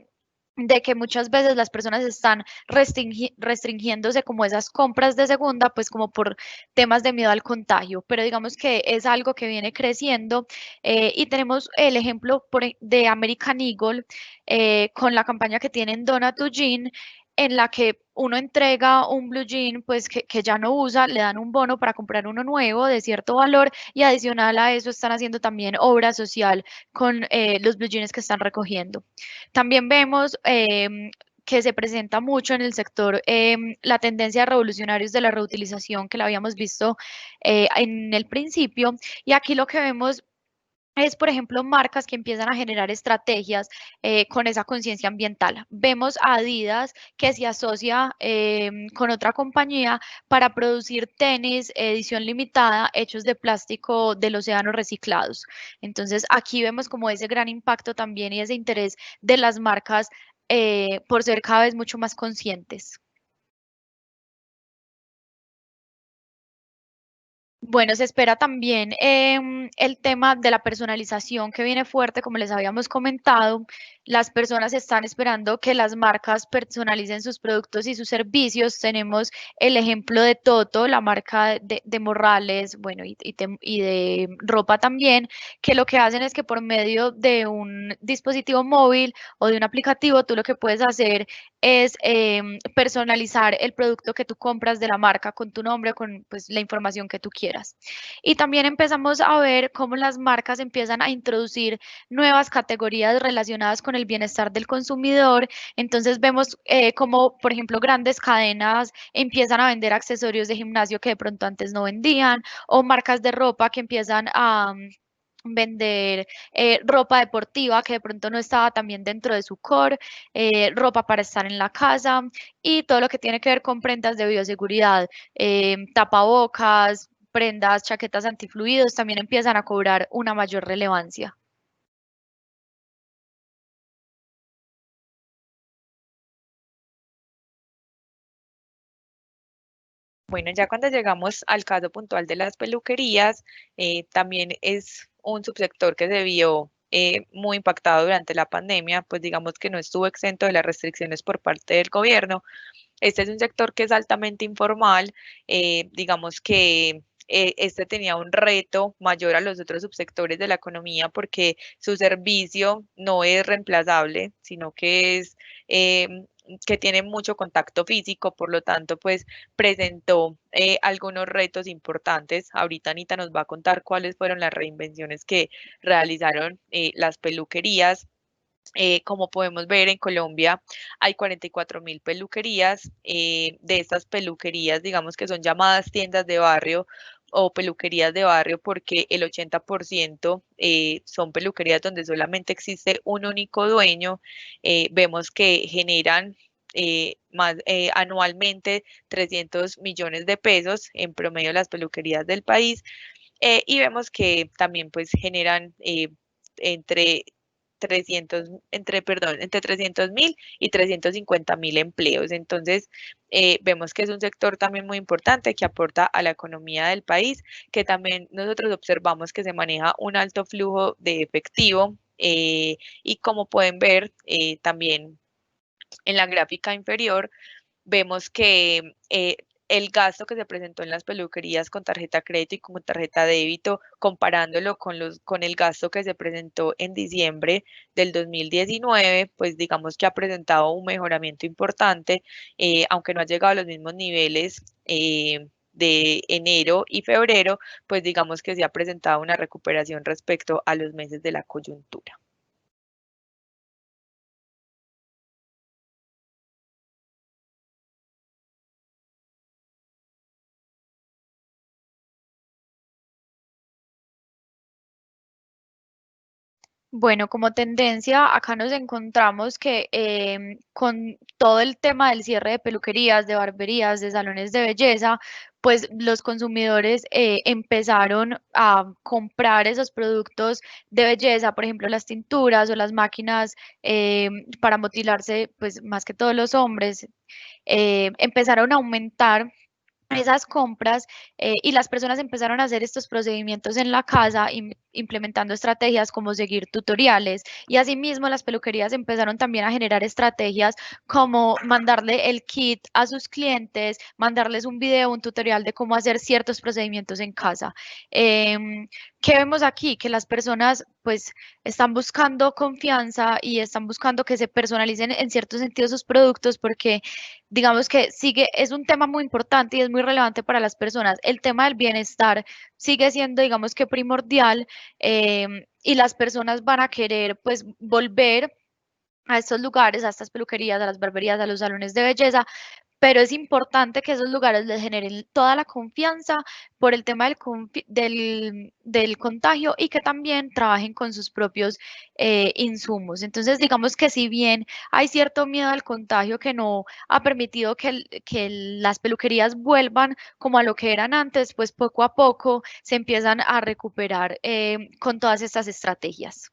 A: de que muchas veces las personas están restringiéndose como esas compras de segunda, pues como por temas de miedo al contagio, pero digamos que es algo que viene creciendo y tenemos el ejemplo de American Eagle con la campaña que tienen Dona to Jean, en la que uno entrega un blue jean pues que ya no usa, le dan un bono para comprar uno nuevo de cierto valor y adicional a eso están haciendo también obra social con los blue jeans que están recogiendo. También vemos que se presenta mucho en el sector la tendencia de revolucionarios de la reutilización que la habíamos visto en el principio. Y aquí lo que vemos es, por ejemplo, marcas que empiezan a generar estrategias con esa conciencia ambiental. Vemos a Adidas que se asocia con otra compañía para producir tenis edición limitada hechos de plástico del océano reciclados. Entonces, aquí vemos como ese gran impacto también y ese interés de las marcas por ser cada vez mucho más conscientes. Bueno, se espera también el tema de la personalización que viene fuerte, como les habíamos comentado. Las personas están esperando que las marcas personalicen sus productos y sus servicios. Tenemos el ejemplo de Toto, la marca de Morrales, bueno, y de ropa también, que lo que hacen es que por medio de un dispositivo móvil o de un aplicativo, tú lo que puedes hacer es personalizar el producto que tú compras de la marca con tu nombre, con pues, la información que tú quieras. Y también empezamos a ver cómo las marcas empiezan a introducir nuevas categorías relacionadas con el bienestar del consumidor. Entonces vemos como, por ejemplo, grandes cadenas empiezan a vender accesorios de gimnasio que de pronto antes no vendían, o marcas de ropa que empiezan a vender ropa deportiva que de pronto no estaba también dentro de su core, ropa para estar en la casa y todo lo que tiene que ver con prendas de bioseguridad, tapabocas, prendas, chaquetas antifluidos también empiezan a cobrar una mayor relevancia.
B: Bueno, ya cuando llegamos al caso puntual de las peluquerías, también es un subsector que se vio muy impactado durante la pandemia, pues digamos que no estuvo exento de las restricciones por parte del gobierno. Este es un sector que es altamente informal, digamos que este tenía un reto mayor a los otros subsectores de la economía porque su servicio no es reemplazable, sino que es que tiene mucho contacto físico, por lo tanto, pues presentó algunos retos importantes. Ahorita Anita nos va a contar cuáles fueron las reinvenciones que realizaron las peluquerías. Como podemos ver, en Colombia hay 44.000 peluquerías. De estas peluquerías, digamos que son llamadas tiendas de barrio o peluquerías de barrio porque el 80% son peluquerías donde solamente existe un único dueño. Vemos que generan anualmente 300 millones de pesos en promedio las peluquerías del país y vemos que también pues generan entre entre 300.000 y 350.000 empleos. Entonces, vemos que es un sector también muy importante que aporta a la economía del país, que también nosotros observamos que se maneja un alto flujo de efectivo y como pueden ver también en la gráfica inferior, vemos que el gasto que se presentó en las peluquerías con tarjeta crédito y con tarjeta débito, comparándolo con el gasto que se presentó en diciembre del 2019, pues digamos que ha presentado un mejoramiento importante, aunque no ha llegado a los mismos niveles de enero y febrero, pues digamos que se ha presentado una recuperación respecto a los meses de la coyuntura.
A: Bueno, como tendencia, acá nos encontramos que con todo el tema del cierre de peluquerías, de barberías, de salones de belleza, pues los consumidores empezaron a comprar esos productos de belleza, por ejemplo, las tinturas o las máquinas para motilarse, pues más que todos los hombres, empezaron a aumentar esas compras y las personas empezaron a hacer estos procedimientos en la casa, implementando estrategias como seguir tutoriales y asimismo las peluquerías empezaron también a generar estrategias como mandarle el kit a sus clientes, mandarles un video, un tutorial de cómo hacer ciertos procedimientos en casa. ¿Qué vemos aquí? Que las personas pues están buscando confianza y están buscando que se personalicen en cierto sentido sus productos porque digamos que sigue, es un tema muy importante y es muy relevante para las personas. El tema del bienestar sigue siendo, digamos que primordial y las personas van a querer pues volver a estos lugares, a estas peluquerías, a las barberías, a los salones de belleza, pero es importante que esos lugares les generen toda la confianza por el tema del contagio y que también trabajen con sus propios insumos. Entonces, digamos que si bien hay cierto miedo al contagio que no ha permitido que las peluquerías vuelvan como a lo que eran antes, pues poco a poco se empiezan a recuperar con todas estas estrategias.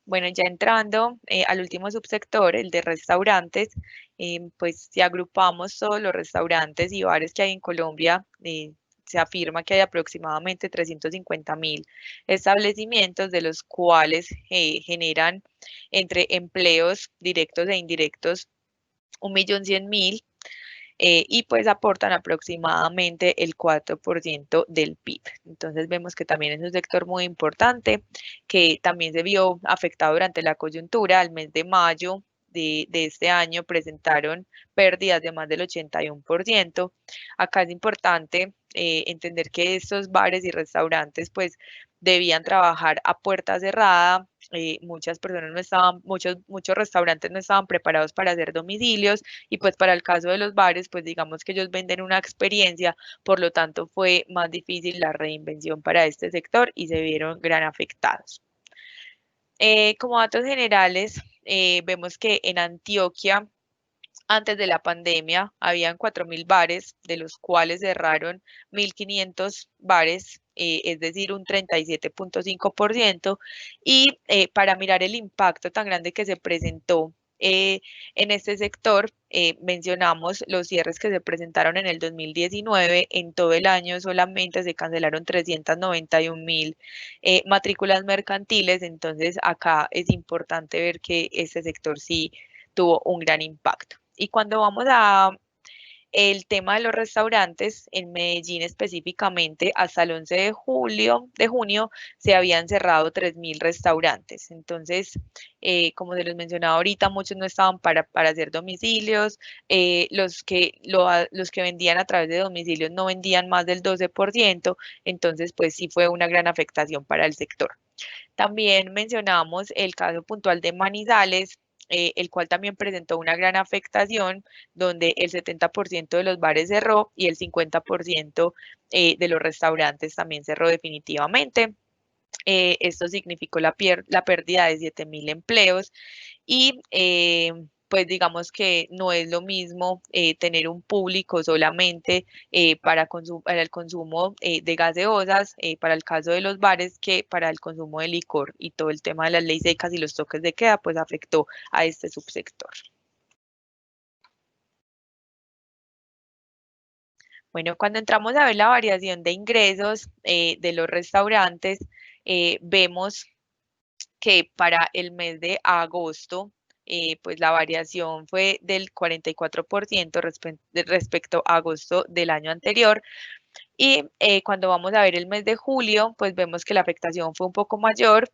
B: Bueno, ya entrando al último subsector, el de restaurantes, pues si agrupamos todos los restaurantes y bares que hay en Colombia, se afirma que hay aproximadamente 350.000 establecimientos, de los cuales generan entre empleos directos e indirectos 1.100.000 y pues aportan aproximadamente el 4% del PIB. Entonces vemos que también es un sector muy importante que también se vio afectado durante la coyuntura. Al mes de mayo de este año presentaron pérdidas de más del 81%. Acá es importante entender que estos bares y restaurantes pues debían trabajar a puerta cerrada. Muchas personas no estaban, muchos restaurantes no estaban preparados para hacer domicilios y pues para el caso de los bares, pues digamos que ellos venden una experiencia, por lo tanto fue más difícil la reinvención para este sector y se vieron gran afectados. Como datos generales, vemos que en Antioquia, antes de la pandemia, habían 4.000 bares, de los cuales cerraron 1.500 bares, es decir, un 37,5%. Y para mirar el impacto tan grande que se presentó en este sector, mencionamos los cierres que se presentaron en el 2019. En todo el año solamente se cancelaron 391.000 matrículas mercantiles. Entonces, acá es importante ver que este sector sí tuvo un gran impacto. Y cuando vamos a el tema de los restaurantes, en Medellín específicamente, hasta el 11 de junio, se habían cerrado 3.000 restaurantes. Entonces, como se les mencionaba ahorita, muchos no estaban para hacer domicilios, los que vendían a través de domicilios no vendían más del 12%, entonces pues sí fue una gran afectación para el sector. También mencionamos el caso puntual de Manizales, el cual también presentó una gran afectación, donde el 70% de los bares cerró y el 50% de los restaurantes también cerró definitivamente. Esto significó la pérdida de 7.000 empleos y pues digamos que no es lo mismo tener un público solamente para el consumo de gaseosas, para el caso de los bares, que para el consumo de licor, y todo el tema de las leyes secas y los toques de queda pues afectó a este subsector. Bueno, cuando entramos a ver la variación de ingresos de los restaurantes, vemos que para el mes de agosto, pues la variación fue del 44% respecto a agosto del año anterior. Y cuando vamos a ver el mes de julio, pues vemos que la afectación fue un poco mayor,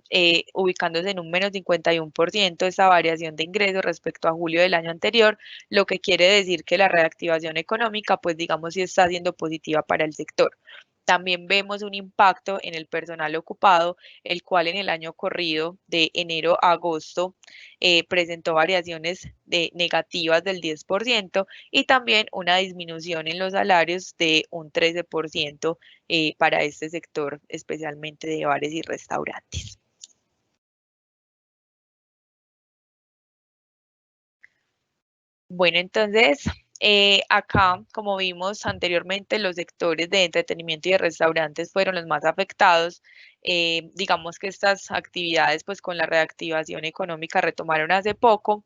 B: ubicándose en un menos 51% esa variación de ingresos respecto a julio del año anterior, lo que quiere decir que la reactivación económica, pues digamos, sí está siendo positiva para el sector. También vemos un impacto en el personal ocupado, el cual en el año corrido de enero a agosto presentó variaciones negativas del 10% y también una disminución en los salarios de un 13% para este sector, especialmente de bares y restaurantes. Bueno, entonces, acá, como vimos anteriormente, los sectores de entretenimiento y de restaurantes fueron los más afectados. Digamos que estas actividades, pues con la reactivación económica, retomaron hace poco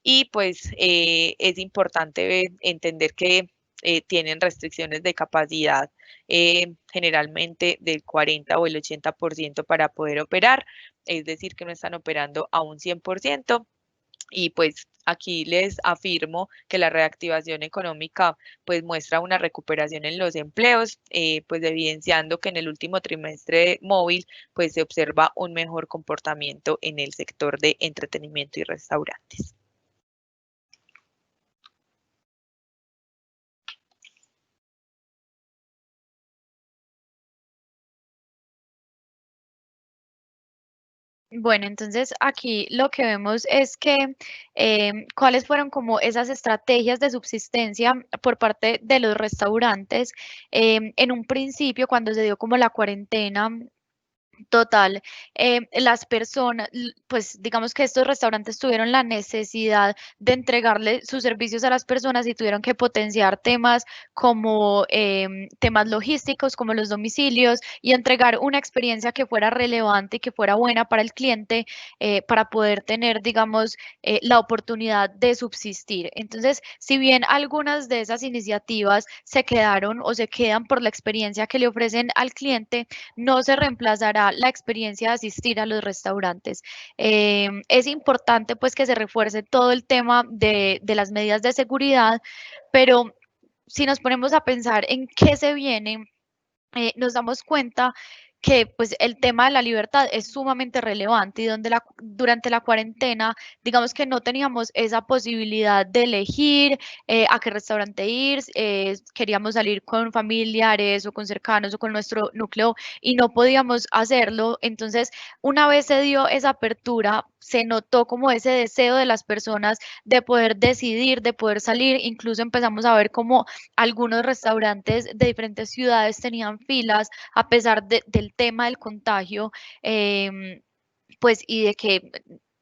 B: y pues es importante entender que tienen restricciones de capacidad, generalmente del 40 o el 80% para poder operar, es decir, que no están operando a un 100%. Y pues aquí les afirmo que la reactivación económica pues muestra una recuperación en los empleos, pues evidenciando que en el último trimestre móvil pues se observa un mejor comportamiento en el sector de entretenimiento y restaurantes.
A: Bueno, entonces aquí lo que vemos es que cuáles fueron como esas estrategias de subsistencia por parte de los restaurantes. En un principio, cuando se dio como la cuarentena total, las personas, pues digamos que estos restaurantes tuvieron la necesidad de entregarle sus servicios a las personas y tuvieron que potenciar temas como temas logísticos, como los domicilios, y entregar una experiencia que fuera relevante y que fuera buena para el cliente, para poder tener, digamos, la oportunidad de subsistir. Entonces, si bien algunas de esas iniciativas se quedaron o se quedan por la experiencia que le ofrecen al cliente, no se reemplazará la experiencia de asistir a los restaurantes. Es importante pues que se refuerce todo el tema de las medidas de seguridad, pero si nos ponemos a pensar en qué se viene, nos damos cuenta que pues el tema de la libertad es sumamente relevante y donde durante la cuarentena, digamos que no teníamos esa posibilidad de elegir a qué restaurante ir, queríamos salir con familiares o con cercanos o con nuestro núcleo y no podíamos hacerlo. Entonces, una vez se dio esa apertura, se notó como ese deseo de las personas de poder decidir, de poder salir, incluso empezamos a ver como algunos restaurantes de diferentes ciudades tenían filas a pesar del tema del contagio, pues y de que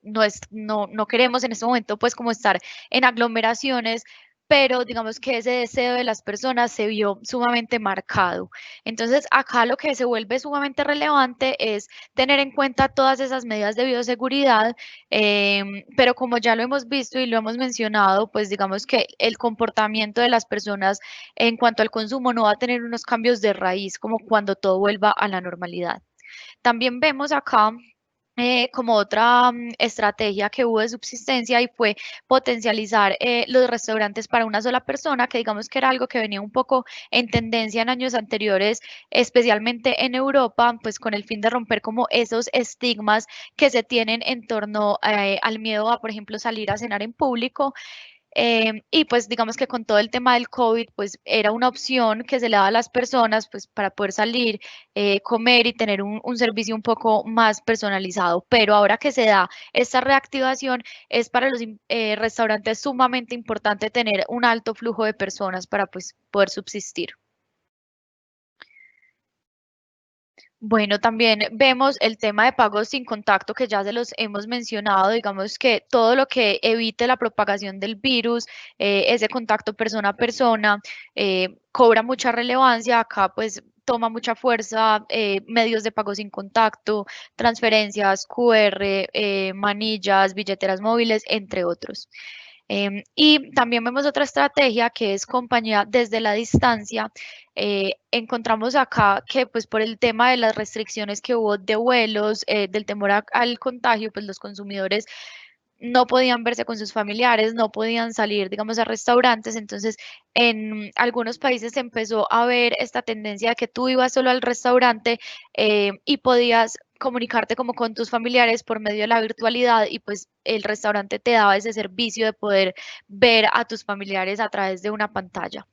A: no queremos en este momento pues como estar en aglomeraciones, pero digamos que ese deseo de las personas se vio sumamente marcado. Entonces, acá lo que se vuelve sumamente relevante es tener en cuenta todas esas medidas de bioseguridad, pero como ya lo hemos visto y lo hemos mencionado, pues digamos que el comportamiento de las personas en cuanto al consumo no va a tener unos cambios de raíz como cuando todo vuelva a la normalidad. También vemos acá como otra estrategia que hubo de subsistencia y fue potencializar los restaurantes para una sola persona, que digamos que era algo que venía un poco en tendencia en años anteriores, especialmente en Europa, pues con el fin de romper como esos estigmas que se tienen en torno al miedo a, por ejemplo, salir a cenar en público. Y pues digamos que con todo el tema del COVID, pues era una opción que se le daba a las personas pues para poder salir, comer y tener un servicio un poco más personalizado. Pero ahora que se da esta reactivación, es para los restaurantes sumamente importante tener un alto flujo de personas para pues poder subsistir. Bueno, también vemos el tema de pagos sin contacto que ya se los hemos mencionado, digamos que todo lo que evite la propagación del virus, ese contacto persona a persona, cobra mucha relevancia, acá pues toma mucha fuerza medios de pago sin contacto, transferencias, QR, manillas, billeteras móviles, entre otros. Y también vemos otra estrategia que es compañía desde la distancia. Encontramos acá que pues por el tema de las restricciones que hubo de vuelos, del temor al contagio, pues los consumidores no podían verse con sus familiares, no podían salir, digamos, a restaurantes. Entonces, en algunos países se empezó a ver esta tendencia de que tú ibas solo al restaurante y podías comunicarte como con tus familiares por medio de la virtualidad, y pues el restaurante te daba ese servicio de poder ver a tus familiares a través de una pantalla.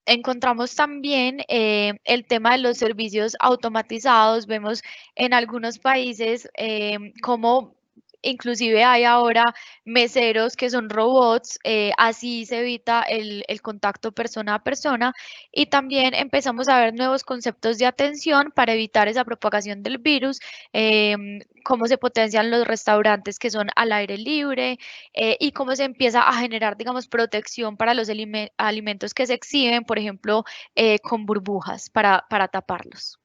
A: Encontramos también el tema de los servicios automatizados. Vemos en algunos países cómo inclusive hay ahora meseros que son robots, así se evita el contacto persona a persona, y también empezamos a ver nuevos conceptos de atención para evitar esa propagación del virus, cómo se potencian los restaurantes que son al aire libre, y cómo se empieza a generar, digamos, protección para los alimentos que se exhiben, por ejemplo, con burbujas para taparlos.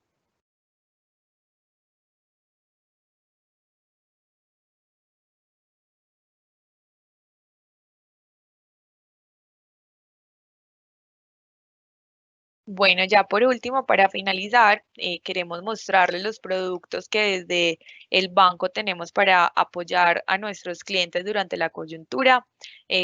B: Bueno, ya por último, para finalizar, queremos mostrarles los productos que desde el banco tenemos para apoyar a nuestros clientes durante la coyuntura.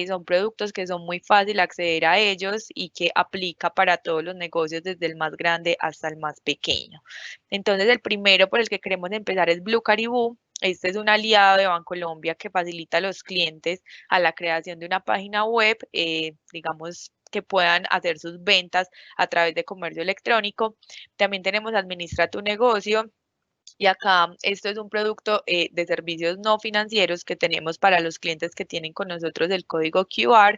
B: Son productos que son muy fácil acceder a ellos y que aplica para todos los negocios, desde el más grande hasta el más pequeño. Entonces, el primero por el que queremos empezar es Blue Caribou. Este es un aliado de Bancolombia que facilita a los clientes a la creación de una página web, digamos, que puedan hacer sus ventas a través de comercio electrónico. También tenemos Administra tu negocio. Y acá esto es un producto de servicios no financieros que tenemos para los clientes que tienen con nosotros el código QR,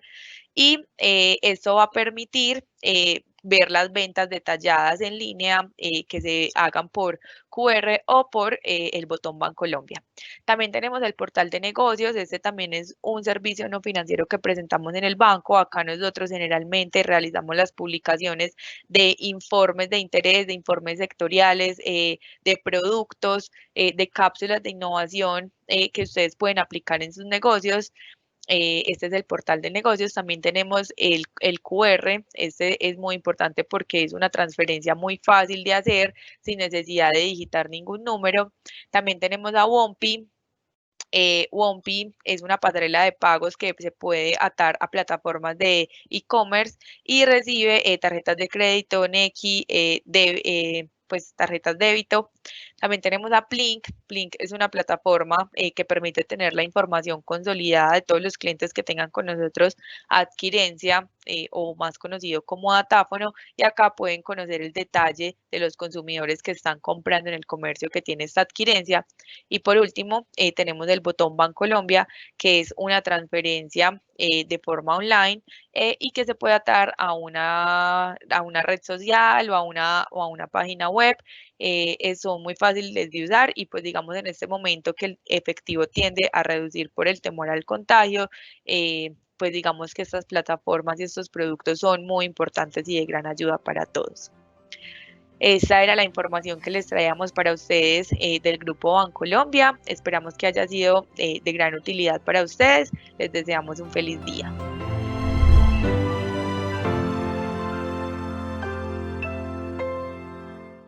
B: y esto va a permitir ver las ventas detalladas en línea que se hagan por QR o por el botón Bancolombia. También tenemos el portal de negocios. Este también es un servicio no financiero que presentamos en el banco. Acá nosotros generalmente realizamos las publicaciones de informes de interés, de informes sectoriales, de productos, de cápsulas de innovación que ustedes pueden aplicar en sus negocios. Este es el portal de negocios. También tenemos el QR. Este es muy importante porque es una transferencia muy fácil de hacer sin necesidad de digitar ningún número. También tenemos a Wompi. Wompi es una pasarela de pagos que se puede atar a plataformas de e-commerce y recibe tarjetas de crédito, Nequi, pues tarjetas débito. También tenemos a Plink. Plink es una plataforma que permite tener la información consolidada de todos los clientes que tengan con nosotros adquirencia, o más conocido como datáfono, y acá pueden conocer el detalle de los consumidores que están comprando en el comercio que tiene esta adquirencia. Y por último, tenemos el botón Bancolombia, que es una transferencia de forma online y que se puede atar a una red social o a una página web. Son muy fáciles de usar y pues digamos en este momento que el efectivo tiende a reducir por el temor al contagio, pues digamos que estas plataformas y estos productos son muy importantes y de gran ayuda para todos. Esta era la información que les traíamos para ustedes del Grupo Bancolombia. Esperamos que haya sido de gran utilidad para ustedes. Les deseamos un feliz día.